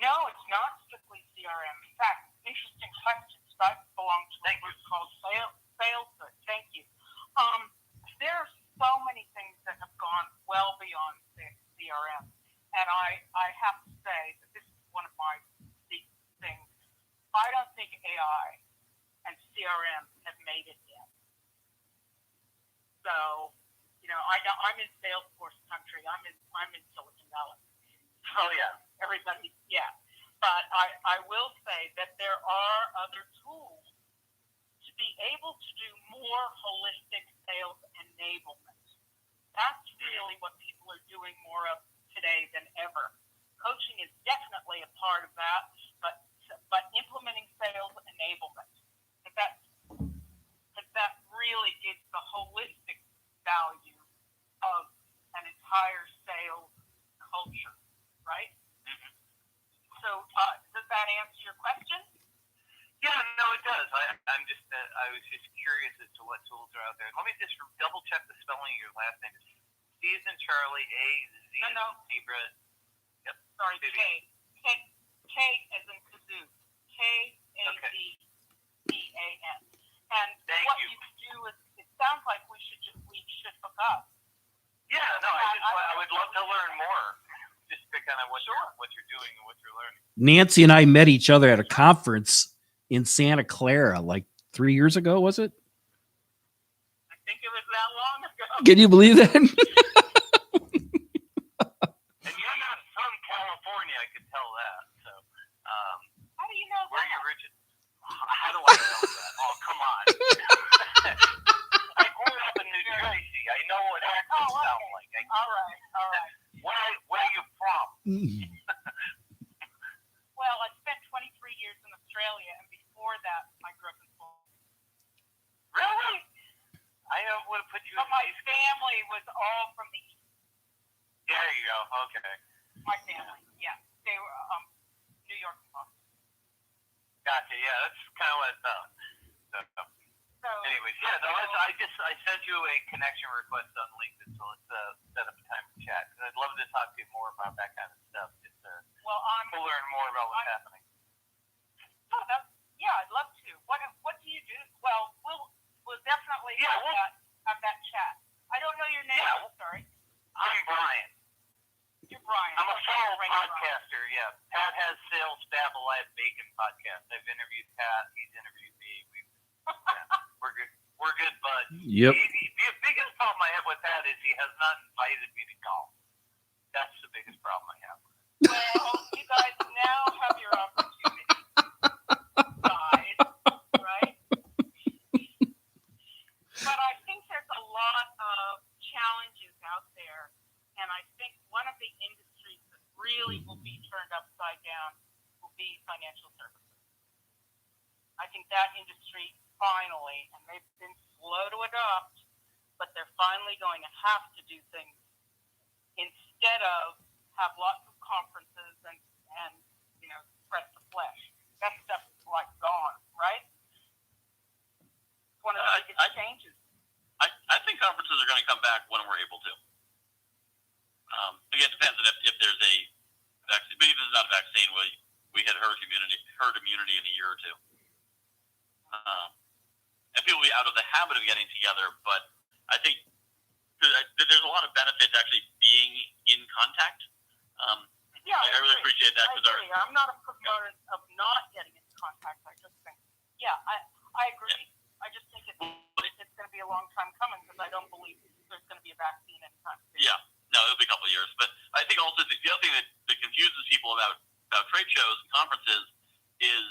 No, it's not strictly CRM. In fact, interesting questions. I belong to a group called Salesfoot. Thank you. There are so many things that have gone well beyond CRM, and I have to say that this is one of my big things. I don't think AI and CRM have made it yet. So, I'm in Salesforce country. I'm in Silicon Valley. Oh yeah. Everybody, yeah. But I will say that there are other tools to be able to do more holistic sales enablement. That's really what people are doing more of today than ever. Coaching is definitely a part of that, but implementing sales enablement. That really is the holistic value of an entire sales culture, right? Mm-hmm. So does that answer your question? Yeah, no, it does. I was just curious as to what tools are out there. Let me just double check the spelling of your last name. C as in Charlie, A, Z as in zebra. Yep. Sorry, K as in kazoo. K-A-Z-D-A-N. And what you do is, it sounds like we should hook up. Yeah, no, I would love to learn more. Just to kind of what you're doing and what you're learning. Nancy and I met each other at a conference in Santa Clara like 3 years ago, was it? I think it was that long ago. Can you believe that? And you're not from California, I could tell that. So, how do you know where that? are you originated? How do I know that? Oh, come on. know what accents sound like. All right. Where are you from? Well, I spent 23 years in Australia, and before that, I grew up in Florida. Really? I would have put you But in my family was all from the East. There you go. Okay. My family, yeah. They were New York and Boston. Gotcha. Yeah, that's kind of what I thought. So, anyways, yeah, no, I sent you a connection request on LinkedIn, so let's set up a time to chat. Cause I'd love to talk to you more about that kind of stuff, just to learn more about what's happening. Oh, yeah, I'd love to. What do you do? Well, we'll definitely have that chat. I don't know your name. Yeah, sorry. I'm Brian. You're Brian. I'm a fellow podcaster. Yeah, Pat has Sales Babble. I have Bacon podcast. I've interviewed Pat. He's interviewed me. We're good. We're good buds. Yep. The biggest problem I have with Pat is he has not invited me to golf. That's the biggest problem I have. Well, you guys now have your opportunity. Guys, right? But I think there's a lot of challenges out there, and I think one of the industries that really will be turned upside down will be financial services. I think that industry finally, and they've been slow to adopt, but they're finally going to have to do things instead of have lots of conferences and press the flesh. That stuff's like gone, right? It's one of the biggest changes. I think conferences are going to come back when we're able to. Again, it depends on if there's a vaccine. But even if there's not a vaccine, we had herd immunity in a year or two. And people will be out of the habit of getting together, but I think there's a lot of benefit to actually being in contact. Yeah, I really appreciate that. I'm not a proponent of not getting into contact. I just think, I agree. Yeah. I just think it's going to be a long time coming because I don't believe there's going to be a vaccine anytime soon. Yeah, no, it'll be a couple of years. But I think also the other thing that confuses people about trade shows and conferences is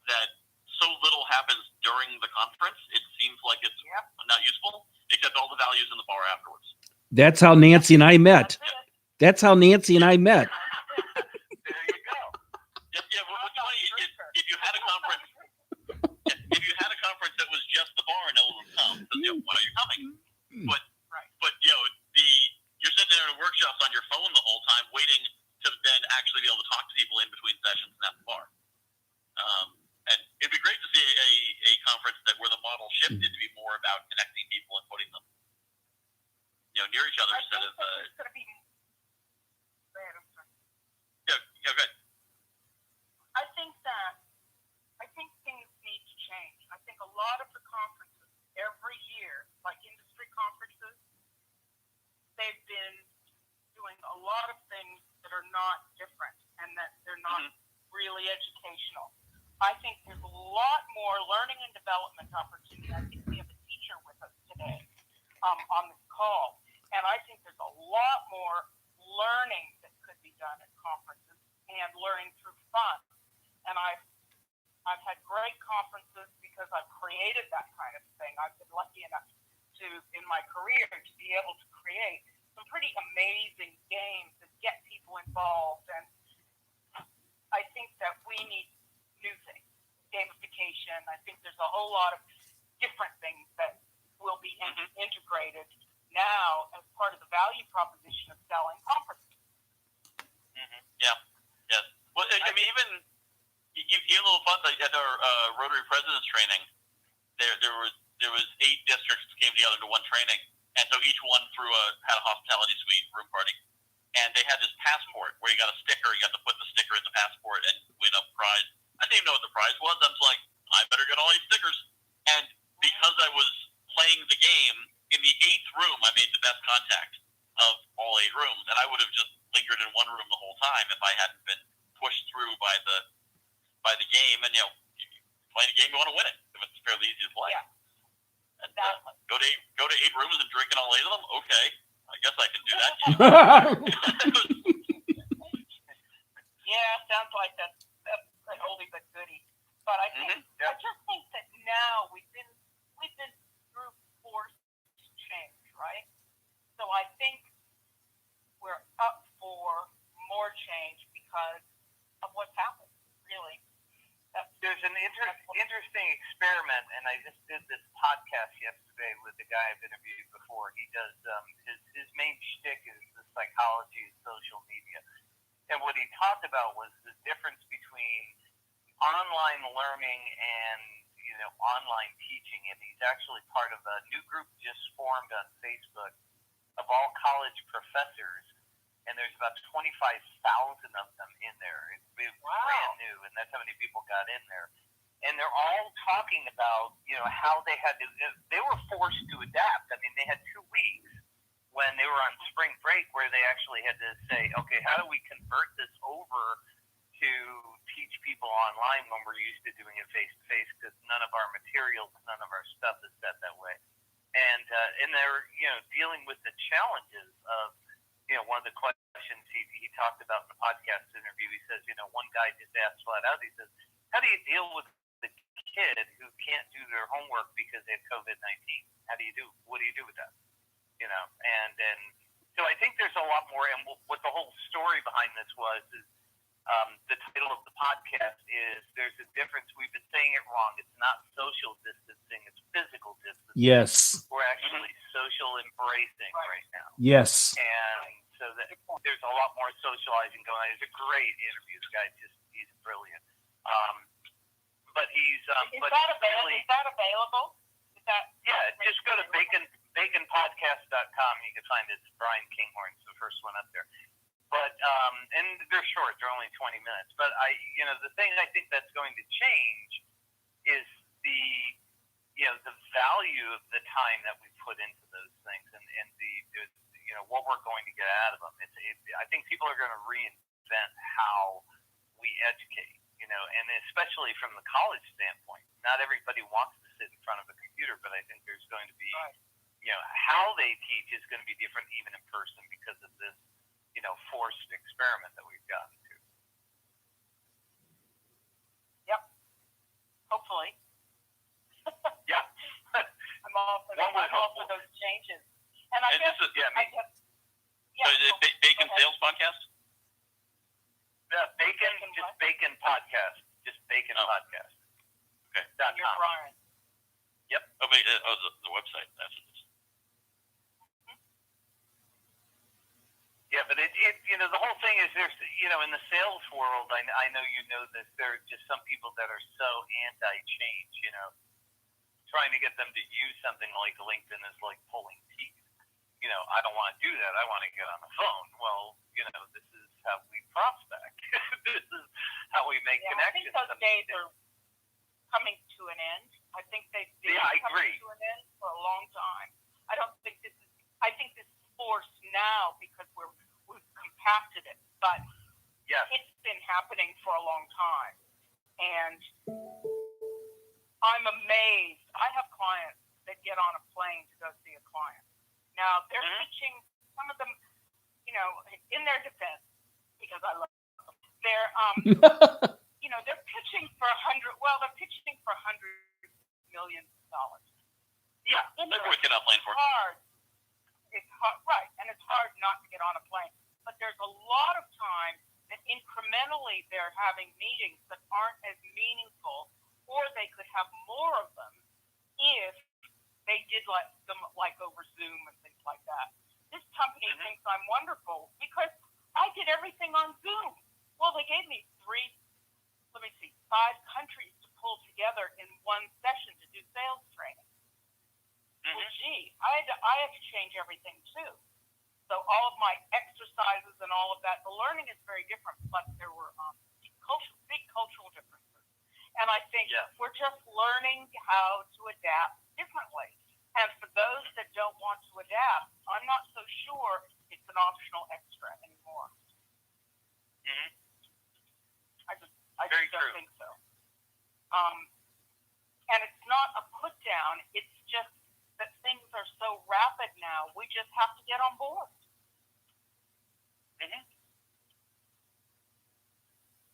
that so little happens during the conference. It seems like it's not useful, except all the values in the bar afterwards. That's how Nancy and I met. That's how Nancy and I met. There you go. Yeah. What's funny is if you had a conference that was just the bar, no one would come. Because, why are you coming? But you're sitting there in workshops on your phone the whole time, waiting to then actually be able to talk to people in between sessions and at the bar. And it'd be great to see a conference where the model shifted to be more about connecting people and putting them, near each other instead of. Go ahead. I think things need to change. I think a lot of the conferences every year, like industry conferences, they've been doing a lot of things that are not different and that they're not really educational. I think there's a lot more learning and development opportunity. I think we have a teacher with us today on this call, and I think there's a lot more learning that could be done at conferences and learning through fun. And I've had great conferences because I've created that kind of thing. I've been lucky enough in my career to be able to create some pretty amazing games that get people involved. And I think that we need new things, gamification. I think there's a whole lot of different things that will be integrated now as part of the value proposition of selling conferences. Yeah. Yes. Well, I mean, even a little fun at our Rotary President's training, there was 8 districts came together into one training, and so each one had a hospitality suite room party, and they had this passport where you got a sticker. You got to put the sticker in the passport and win a prize. I didn't even know what the prize was. I was like, I better get all 8 stickers. And because I was playing the game in the 8th room, I made the best contact of all 8 rooms, and I would have just lingered in one room the whole time if I hadn't been pushed through by the game. And playing a game, you want to win it if it's fairly easy to play. Yeah. And, go to 8 rooms and drink in all 8 of them. Okay, I guess I can do that. Yeah, sounds like that's an oldie but goodie. But I think I just think that now we've been through forced change, right? interesting experiment, and I just did this podcast yesterday with the guy I've interviewed before. He does his main shtick is the psychology of social media, and what he talked about was the difference between online learning and online teaching. And he's actually part of a new group just formed on Facebook of all college professors, and there's about 25,000 of them in there. It's brand new, and that's how many people got in there. And they're all talking about, how they were forced to adapt. I mean, they had 2 weeks when they were on spring break where they actually had to say, okay, how do we convert this over to teach people online when we're used to doing it face-to-face, because none of our materials, none of our stuff is set that way. And they're, dealing with the challenges of, one of the questions he talked about in the podcast interview. He says, one guy just asked flat out, he says, how do you deal with the kid who can't do their homework because they have COVID-19? What do you do with that? And so I think there's a lot more, and what the whole story behind this is the title of the podcast is There's a Difference. We've been saying it wrong. It's not social distancing, it's physical distancing. Yes. We're actually social embracing right now. Yes. And so there's a lot more socializing going on. It's a great interview. The guy he's brilliant. But he's Is that available? Just go to baconpodcast.com. You can find it. It's Brian Kinghorn's the first one up there. But and they're short; they're only 20 minutes. But the thing I think that's going to change is the value of the time that we put into those things, and the what we're going to get out of them. I think people are going to reinvent how we educate, and especially from the college standpoint. Not everybody wants to sit in front of a computer, but I think there's going to be, how they teach is going to be different even in person because of this. Forced experiment that we've gotten to. Yep. Hopefully. Yeah. I'm all for those changes. And I guess. So is it Bacon Sales Podcast? Yeah, Bacon Podcast. Just Bacon Podcast. Okay. You're Brian. Yep. Oh, wait, the website. That's it. Yeah, but the whole thing is there's, in the sales world, I know this, there are just some people that are so anti-change, trying to get them to use something like LinkedIn is like pulling teeth. I don't want to do that. I want to get on the phone. Well, this is how we prospect. This is how we make connections. I think those days are coming to an end. I think they've been coming to an end for a long time. I think this is forced now because we've compacted it, but it's been happening for a long time. And I'm amazed. I have clients that get on a plane to go see a client. Now, they're pitching, some of them, in their defense, because I love them, they're, they're pitching for $100 million. Yeah, that's what we get on a plane for. It's hard, right, and it's hard not to get on a plane. But there's a lot of time that incrementally they're having meetings that aren't as meaningful, or they could have more of them if they did them over Zoom and things like that. This company thinks I'm wonderful because I did everything on Zoom. Well, they gave me 5 countries to pull together in one session to do sales training. Well, gee, I had to change everything too. So all of my exercises and all of that, the learning is very different, but there were big cultural differences. And I think we're just learning how to adapt differently. And for those that don't want to adapt, I'm not so sure it's an optional extra anymore. I just don't think so. And it's not a put down, it's just that things are so rapid now, we just have to get on board.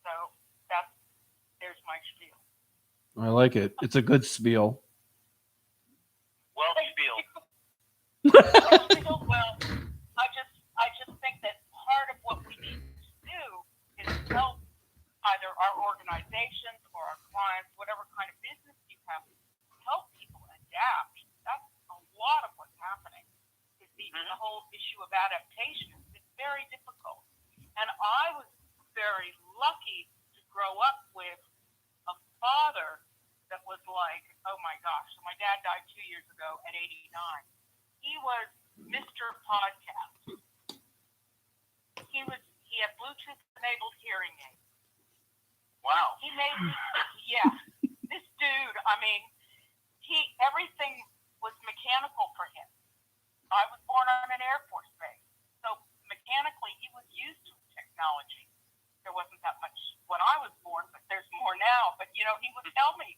So there's my spiel. I like it. It's a good spiel. Well, spiel. Well, I just think that part of what we need to do is help either our organizations or our clients, whatever kind of business issue of adaptation. It's very difficult. And I was very lucky to grow up with a father that was like, oh my gosh. So my dad died 2 years ago at 89. He was Mr. Podcast. He had Bluetooth enabled hearing aids. Wow. He made me, yeah. This dude, I mean, everything was mechanical for him. I was born on an Air Force base, so mechanically he was used to technology. There wasn't that much when I was born, but there's more now. But he would tell me.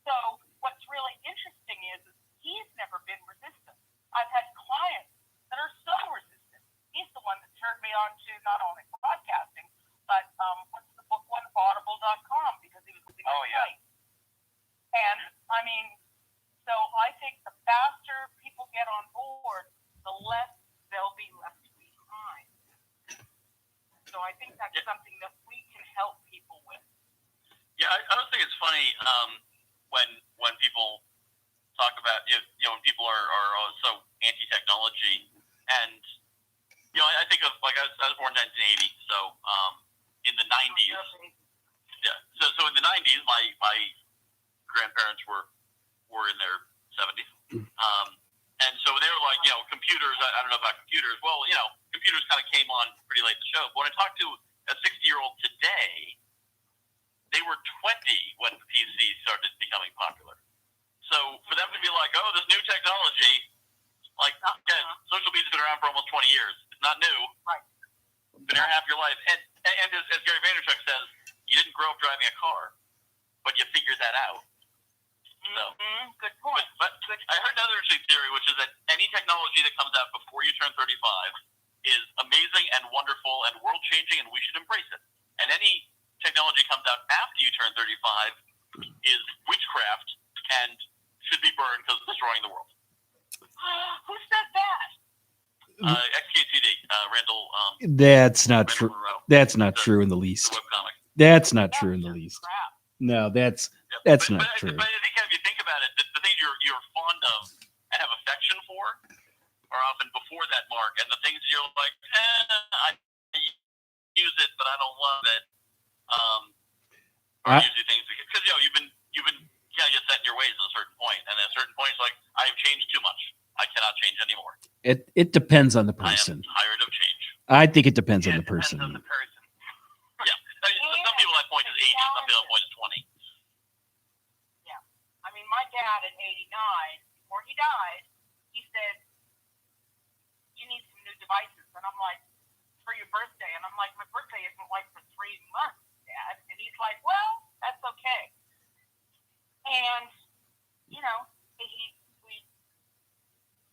So what's really interesting is he's never been resistant. I've had clients that are so resistant. He's the one that turned me on to not only podcasting, but what's the book one, Audible.com, because he was losing his sight. And I mean, so I think the faster people get on board, the less they'll be left behind. So I think that's something that we can help people with. Yeah, I also think it's funny when people talk about when people are so anti-technology, and I think of I was born in 1980, so in the 90s, yeah. So in the 90s, my grandparents were in their 70s, and so they were like computers. I don't know about computers. Well, computers kind of came on pretty late in the show. But when I talked to a 60-year-old today, they were 20 when the PC started becoming popular. So for them to be like, oh, this new technology, social media's been around for almost 20 years. It's not new. Right. It's been here half your life. And as Gary Vaynerchuk says, you didn't grow up driving a car, but you figured that out. So, good point. But I heard another interesting theory, which is that any technology that comes out before you turn 35 is amazing and wonderful and world-changing, and we should embrace it. And any technology comes out after you turn 35 is witchcraft and should be burned because it's destroying the world. Who said that? XKCD, Randall. That's not true. Monroe. That's not true in the least. The webcomic. That's not true in the least. Crap. No, that's But not true. But I think if you think about it, the things you're fond of and have affection for are often before that mark, and the things you're like, I use it, but I don't love it. Are usually things because you've been kind of get set in your ways at a certain point, and at a certain point, it's like I've changed too much. I cannot change anymore. It depends on the I person. am tired of change. I think it depends on the person. Depends on the person. Yeah. Some people that point is 80, some people that point is 20. Yeah. I mean, my dad at 89, before he died, he said, you need some new devices. And I'm like, for your birthday. And I'm like, my birthday isn't like for 3 months, Dad. And he's like, well, that's okay. And,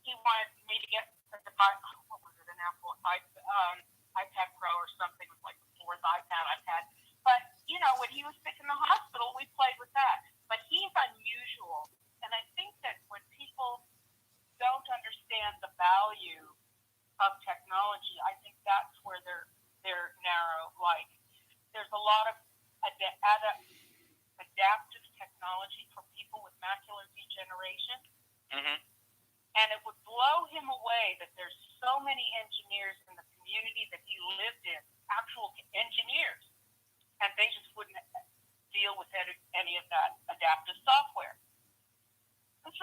he wanted me to get a device. What was it, an Apple iPad Pro or something? It was like the fourth iPad I've had. But, when he was sick in the hospital, we played with that. But he's unusual. And I think that when people don't understand the value of technology, I think that's where they're narrow. Like, there's a lot of adaptive technology for people with macular degeneration. Mm-hmm. And it would blow him away that there's so many engineers in the community that he lived in, actual engineers, and they just wouldn't deal with any of that adaptive software. It's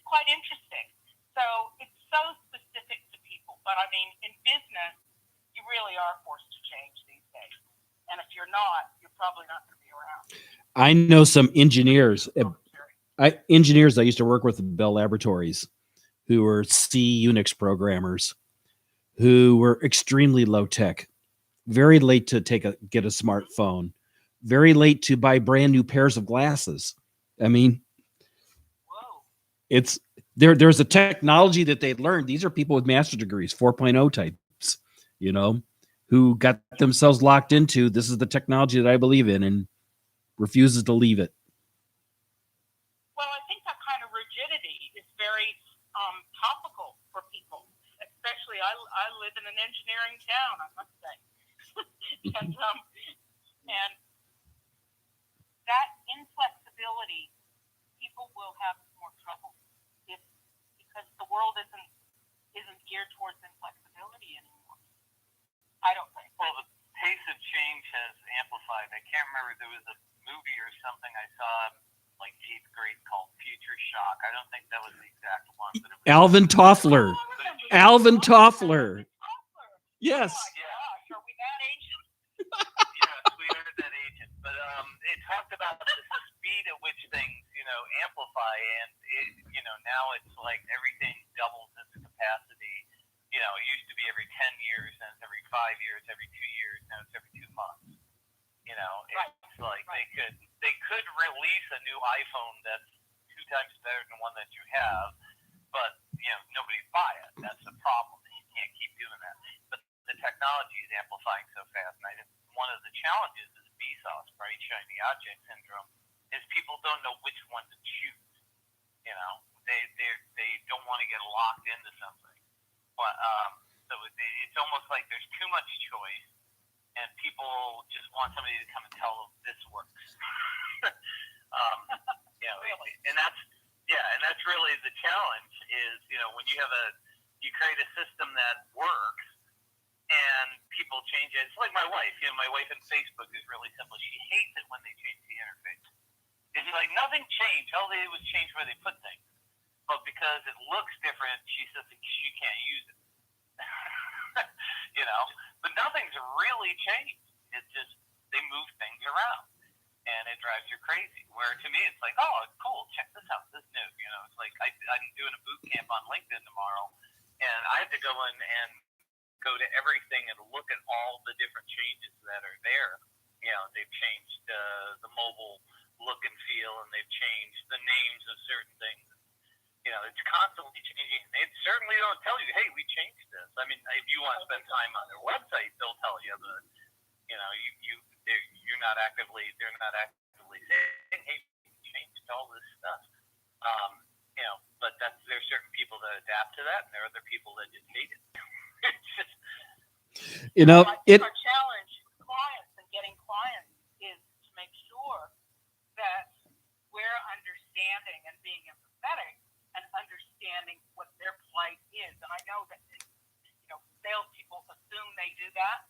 quite interesting. So it's so specific to people. But I mean, in business, you really are forced to change these days. And if you're not, you're probably not going to be around. I know some engineers. Engineers I used to work with at Bell Laboratories, who were C Unix programmers, who were extremely low tech, very late to get a smartphone, very late to buy brand new pairs of glasses. I mean, it's there's a technology that they'd learned. These are people with master degrees, 4.0 types, who got themselves locked into this is the technology that I believe in and refuses to leave it. Well, I think that kind of rigidity is very topical for people, especially I live in an engineering town, I must say. and that inflexibility, people will have more trouble because the world isn't geared towards inflexibility. Alvin Toffler. Alvin Toffler. Yes. Gosh, are we that ancient? Yes, we are that agent. But it talked about the speed at which things, amplify, and now it's like everything doubles its capacity. It used to be every 10 years, then it's every 5 years, every 2 years, now it's every 2 months. It's like they could release a new iPhone that's 2 times better than the one that you have, but nobody'd buy it. That's the problem. You can't keep doing that. But the technology is amplifying so fast, and I think one of the challenges is BSOS, bright shiny object syndrome, is people don't know which one to choose. They don't want to get locked into something. But so it's almost like there's too much choice, and people just want somebody to come and tell them this works. Really? And that's really the challenge is, when you create a system that works and people change it. It's like my wife. My wife in Facebook is really simple. She hates it when they change the interface. It's like nothing changed. All they did was change where they put things. But because it looks different, she says that she can't use it. But nothing's really changed. It's just they move things around, and it drives you crazy. Where to me, it's like, oh, cool, check this out, this new. It's like I'm doing a boot camp on LinkedIn tomorrow, and I have to go in and go to everything and look at all the different changes that are there. They've changed the mobile look and feel, and they've changed the names of certain things. It's constantly changing. They certainly don't tell you, hey, we changed this. I mean, if you want to spend time on their website, they'll tell you that, they're not actively saying, hey, we changed all this stuff. But there's certain people that adapt to that, and there are other people that just hate it. I think our challenge clients and getting clients is to make sure that we're understanding and being empathetic and understanding what their plight is. And I know that salespeople assume they do that,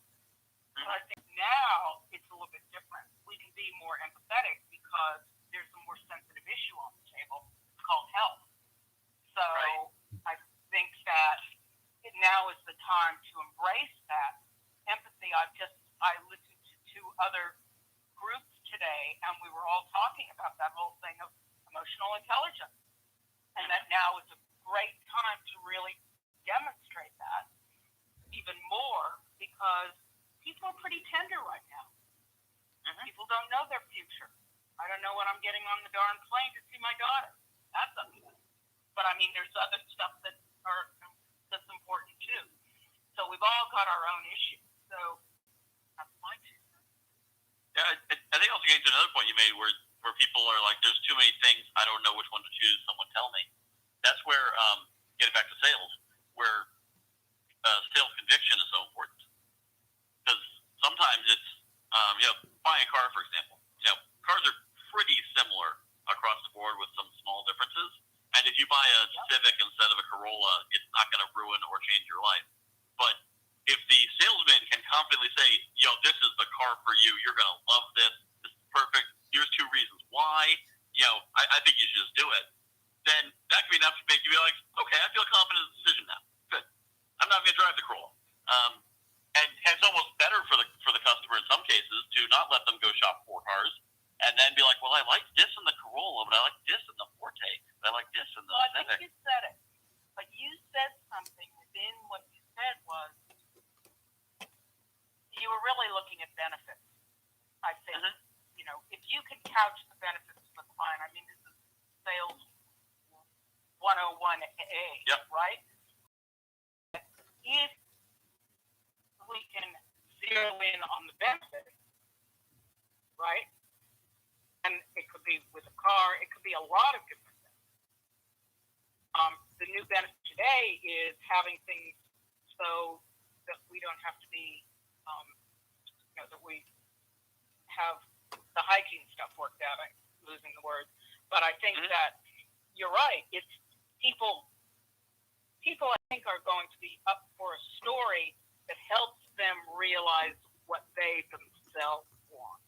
but I think now it's a little bit different. We can be more empathetic because there's a more sensitive issue on the table called health. So I think that now is the time to embrace that empathy. I listened to 2 other groups today, and we were all talking about that whole thing of emotional intelligence, and that now is a great time to really demonstrate that even more, because people are pretty tender right now. People don't know their future. I don't know when I'm getting on the darn plane to see my daughter. That's upsetting. But I mean, there's other stuff that's important too. So we've all got our own issues. So that's my 2 cents. Yeah, I think also getting to another point you made where people are like, there's too many things, I don't know which one to choose, someone tell me. That's where, getting back to sales, where sales conviction is so important. Because sometimes it's, buying a car, for example. Cars are pretty similar across the board with some small differences. And if you buy a Civic instead of a Corolla, it's not going to ruin or change your life. But if the salesman can confidently say, this is the car for you, you're going to love this, this is perfect, here's 2 reasons why, I think you should just do it, then that can be enough to make you be like, okay, I feel confident in the decision now. Good. I'm not going to drive the Corolla. And it's almost better for the customer in some cases to not let them go shop 4 cars and then be like, well, I like this in the Corolla, but I like this in the Forte, but I like this in the Civic. I think you said it, but you said something within what you said was you were really looking at benefits. I think, if you could couch the benefits for the client, I mean, this is sales 101A, right? If we can zero in on the benefits, right? And it could be with a car, it could be a lot of different things. The new benefit today is having things so that we don't have to be, that we have the hygiene stuff worked out. I'm losing the word. But I think that you're right. It's people I think are going to be up for a story that helps them realize what they themselves want.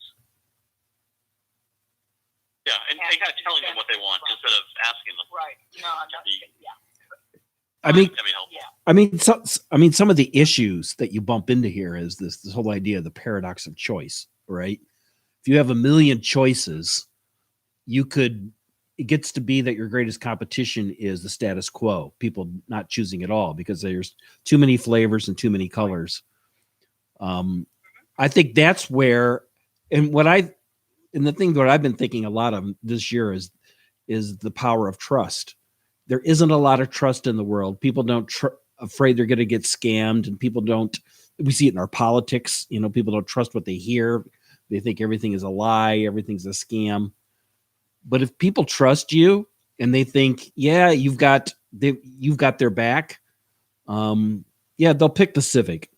Yeah, and kind of telling them what they want instead of asking them. Right. No, I'm not. Yeah. I mean, helpful. Yeah. some of the issues that you bump into here is this whole idea of the paradox of choice, right? If you have a million choices, it gets to be that your greatest competition is the status quo, people not choosing at all because there's too many flavors and too many colors. I think that's where, and the thing that I've been thinking a lot of this year is the power of trust. There isn't a lot of trust in the world. People don't afraid they're going to get scammed, and people don't. We see it in our politics. People don't trust what they hear. They think everything is a lie, everything's a scam. But if people trust you and they think, yeah, you've got their back, they'll pick the Civic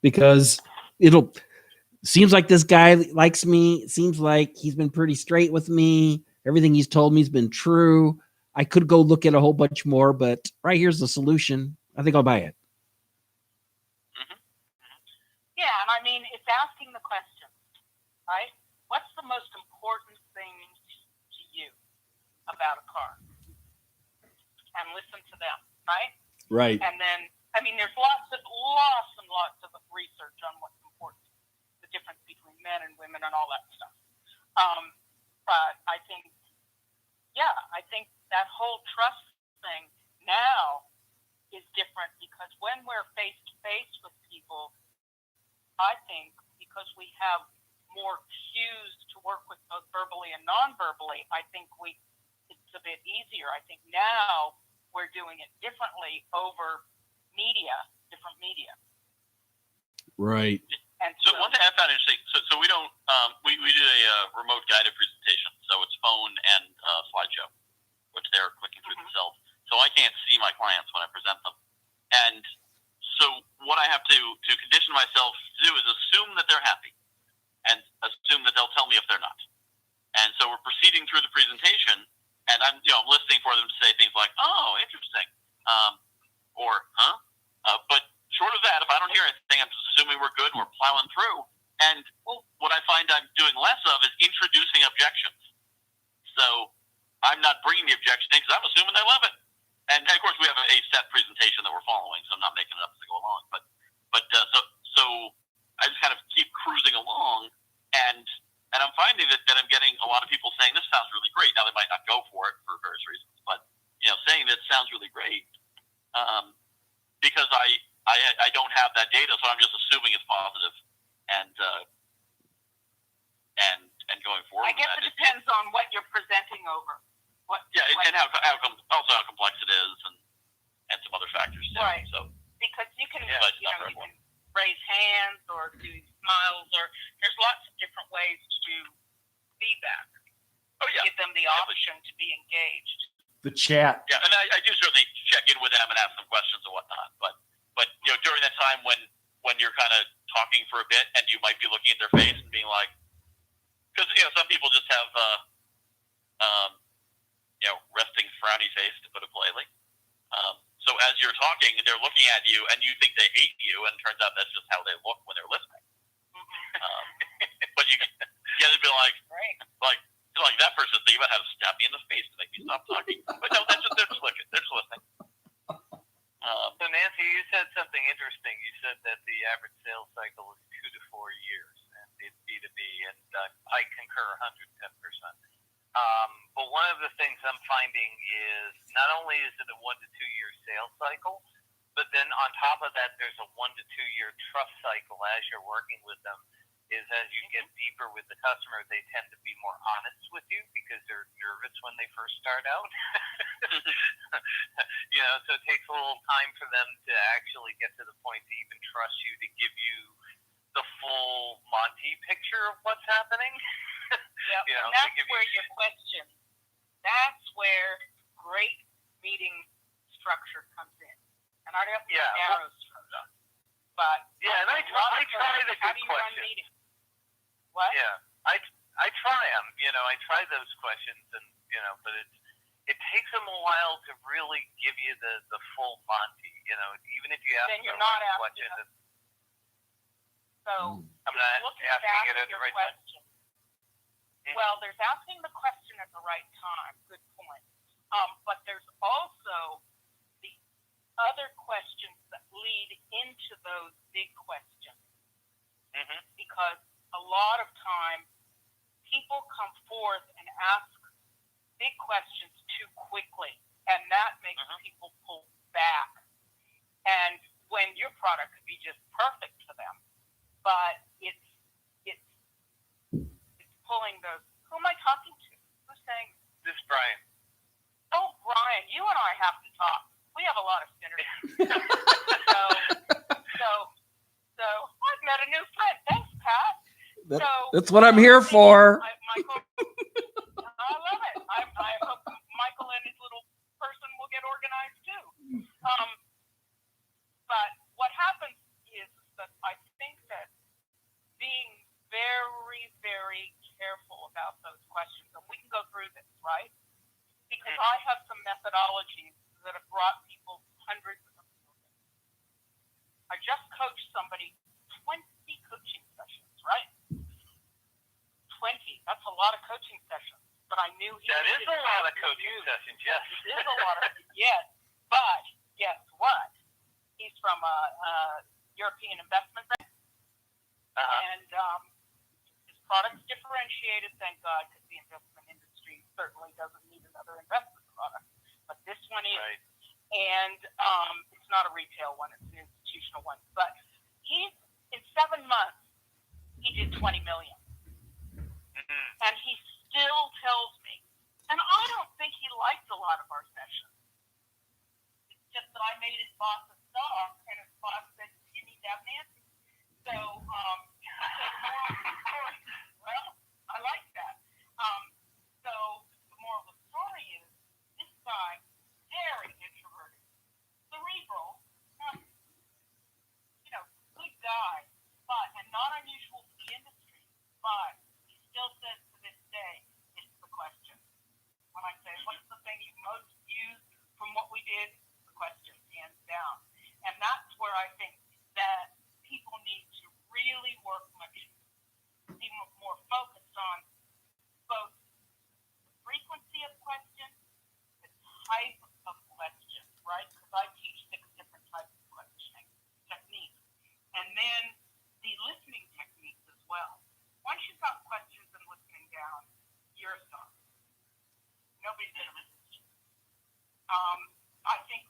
because seems like this guy likes me. It seems like he's been pretty straight with me. Everything he's told me has been true. I could go look at a whole bunch more, but right here's the solution. I think I'll buy it. Yeah, and I mean, it's asking the question, right? What's the most important thing to you about a car? And listen to them, right? Right. And then, I mean, there's lots and lots of research on what's important, the difference between men and women and all that stuff. But I think that whole trust thing now is different because when we're face to face with people, I think because we have more cues to work with both verbally and non-verbally, I think it's a bit easier. I think now we're doing it differently over different media. Right. And so one thing I found interesting, so we don't, we do a remote guided presentation. So it's phone and slideshow, which they're clicking through themselves. So I can't see my clients when I present them. And so what I have to condition myself to do is assume that they're happy and assume that they'll tell me if they're not. And so we're proceeding through the presentation, and I'm listening for them to say things like, "Oh, interesting," or "Huh?" But short of that, if I don't hear anything, I'm just assuming we're good and we're plowing through. And what I find I'm doing less of is introducing objections. So I'm not bringing the objection in because I'm assuming they love it. And of course, we have a set presentation that we're following, so I'm not making it up as I go along. But so I just kind of keep cruising along, and I'm finding that I'm getting a lot of people saying this sounds really great. Now they might not go for it for various reasons, but saying that sounds really great because I don't have that data, so I'm just assuming it's positive and going forward. I guess it depends on what you're presenting over. And how complex it is, and some other factors too. Right. So because you can you can raise hands or do smiles, or there's lots of different ways to do feedback. Oh yeah. Give them the option to be engaged. The chat. Yeah, and I do certainly check in with them and ask them questions and whatnot. But during that time when you're kind of talking for a bit and you might be looking at their face and being like, because some people just have resting frowny face, to put it politely. So as you're talking, they're looking at you, and you think they hate you, and it turns out that's just how they look when they're listening. But you get to be like that person's thinking about how to stab me in the face to make me stop talking. But no, they're just listening. They're just listening. So Nancy, you said something interesting. You said that the average sales cycle is 2 to 4 years, and it's B2B, and I concur 110%. But one of the things I'm finding is not only is it a 1 to 2 year sales cycle, but then on top of that, there's a 1 to 2 year trust cycle as you're working with them. Is as you get deeper with the customer, they tend to be more honest with you because they're nervous when they first start out. So it takes a little time for them to actually get to the point to even trust you to give you the full Monty picture of what's happening. Yeah, and that's where your question. That's where great meeting structure comes in, and I don't narrow structure, but and I try the good questions. What? Yeah, I try them. I try those questions, and but it takes them a while to really give you the full Monty. Even if you ask then you're the not right question. So I'm not asking it at the right time. Well, there's asking the question at the right time. Good point. But there's also the other questions that lead into those big questions. Because a lot of times people come forth and ask big questions too quickly, and that makes people pull back. And when your product could be just perfect for them, but it's pulling those. Who am I talking to? Who's saying? This is Brian. Oh, Brian, you and I have to talk. We have a lot of synergy. So I've met a new friend. Thanks, Pat. That's what I'm here for. Michael, I love it. I hope Michael and his little person will get organized too. But what happens is that I think that being very, very careful about those questions, and we can go through this, right? Because I have some methodologies that have brought people hundreds of millions. I just coached somebody 20 coaching sessions, right? 20. That's a lot of coaching sessions. But I knew that is a lot of coaching sessions, yes. It is a lot of, yes. But guess what? He's from a European investment bank. And his product's differentiated, thank God, because the investment industry certainly doesn't need another investment product. But this one is. Right. And it's not a retail one, it's an institutional one. But he's, in 7 months, he did 20 million. And he still tells me, and I don't think he liked a lot of our sessions. It's just that I made his boss a star, and his boss said, you need to have Nancy. So, he said, well, I like that. So the moral of the story is, this guy, very introverted, cerebral, good guy, but, and not unusual for the industry, but he still says to this day, it's the question. When I say, what's the thing you most used from what we did? The question, hands down. And that's where I think that people need to really work be more focused on both the frequency of questions, the type of questions, right? Because I teach 6 different types of questioning techniques. And then the listening techniques as well. Once you've got questions and listening down, you're a star. Nobody's going to resist you. I think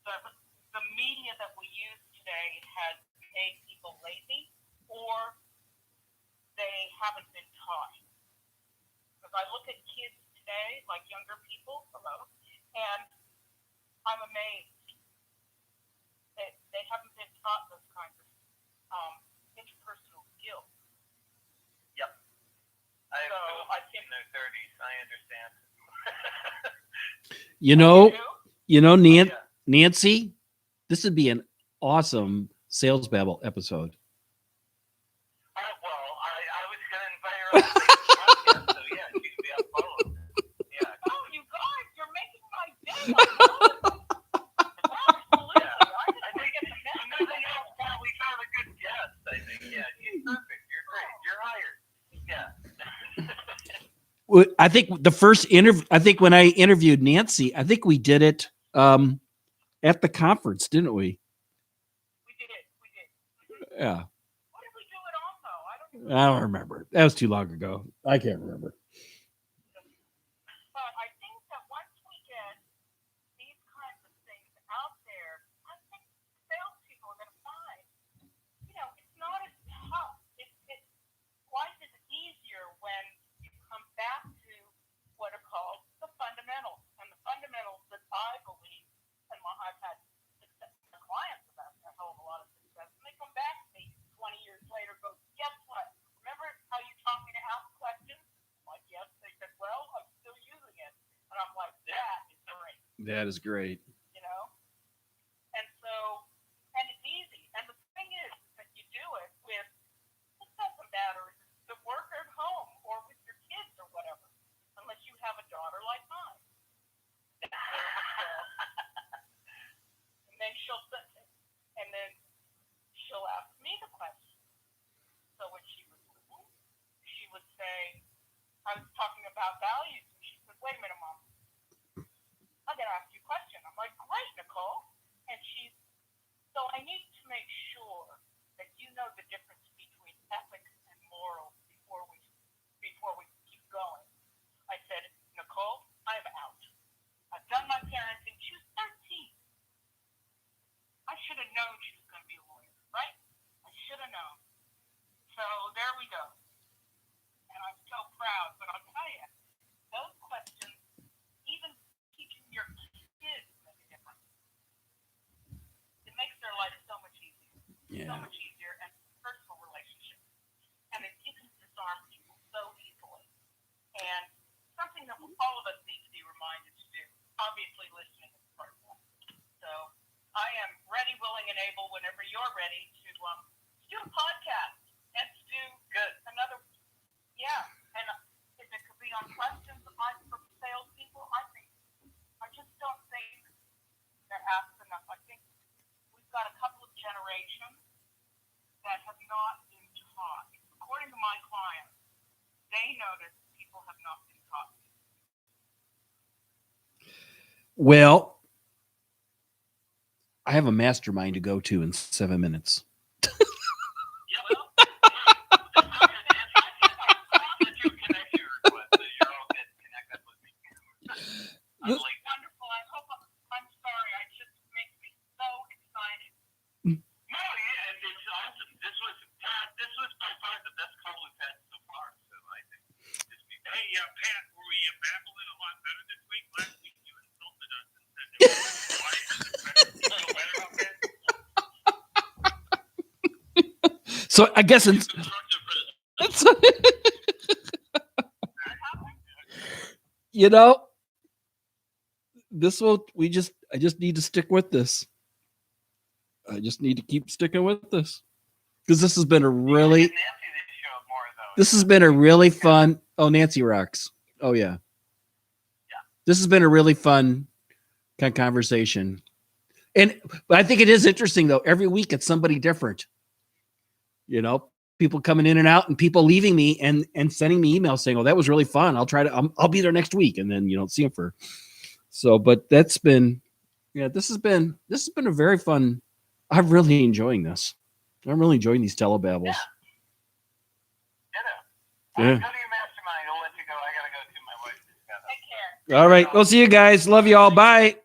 the media that we use today has made people lazy, or they haven't been taught. Because I look at kids today, like younger people, and I'm amazed that they haven't been taught those kinds of interpersonal skills. Yep. I have I think in their 30s. I understand. Nancy, this would be an awesome Sales Babble episode. Well, I was going to invite her on the podcast, so yeah, she can be on both. Yeah. Oh, you guys, you're making my day. Absolutely. I think nothing else, we found a good guest, I think. Yeah, she's perfect. You're great. You're hired. Yeah. I think the first interview, when I interviewed Nancy, I think we did it at the conference, didn't we? We did. Yeah. What did we do it on, though? I don't remember. That was too long ago. I can't remember. But I think that once we get these kinds of things out there, I think salespeople are going to find, it's not as tough. Life is easier when you come back to what are called the fundamentals. And the fundamentals that I believe, and I've had success with clients about a hell of a lot of success, and they come back to me 20 years later, go, guess what? Remember how you taught me to ask questions? I'm like, yes. They said, well, I'm still using it. And I'm like, that is great. That is great. And so, and it's easy. And the thing is that you do it with, it doesn't matter if it's at work or at home or with your kids or whatever, unless you have a daughter like mine. And then she'll ask me the question. So when she was little, she would say, I was talking about values, and she said, wait a minute, Mom. I'm going to ask you a question. I'm like, great, Nicole. And unknown. So there we go. And I'm so proud. But I'll tell you, those questions, even teaching your kids make a difference. It makes their life so much easier. So much easier and personal relationships. And you can disarm people so easily. And something that all of us need to be reminded to do. Obviously, listening is part of that. So I am ready, willing, and able whenever you're ready to do a podcast and to do another. Yeah, and if it could be on questions for salespeople, I just don't think they're asked enough. I think we've got a couple of generations that have not been taught. According to my clients, they notice people have not been taught. Well, I have a mastermind to go to in 7 minutes. Yeah, well, I'll let you connect your request. So you're all good to connect up with me. I'm like, Wonderful. I hope I'm sorry. It just makes me so excited. no, yeah, it's awesome. This was by far the best call we've had so far. So I think hey, Pat, were we babbling a lot better this week? Last week you insulted us and said that why is it better out there? So I guess it's you know, I just need to stick with this. I just need to keep sticking with this because this has been a really fun. Oh, Nancy rocks. Oh yeah. This has been a really fun kind of conversation. But I think it is interesting though. Every week it's somebody different. You know, people coming in and out and people leaving me and sending me emails saying, "Oh, that was really fun. I'll be there next week." And then you don't see them for. So, but this has been a very fun. I'm really enjoying this. I'm really enjoying these telebabbles. Yeah. Go to your mastermind. I'll let you go. I gotta go to my wife. Take care. All right. We'll see you guys. Love you all. Bye.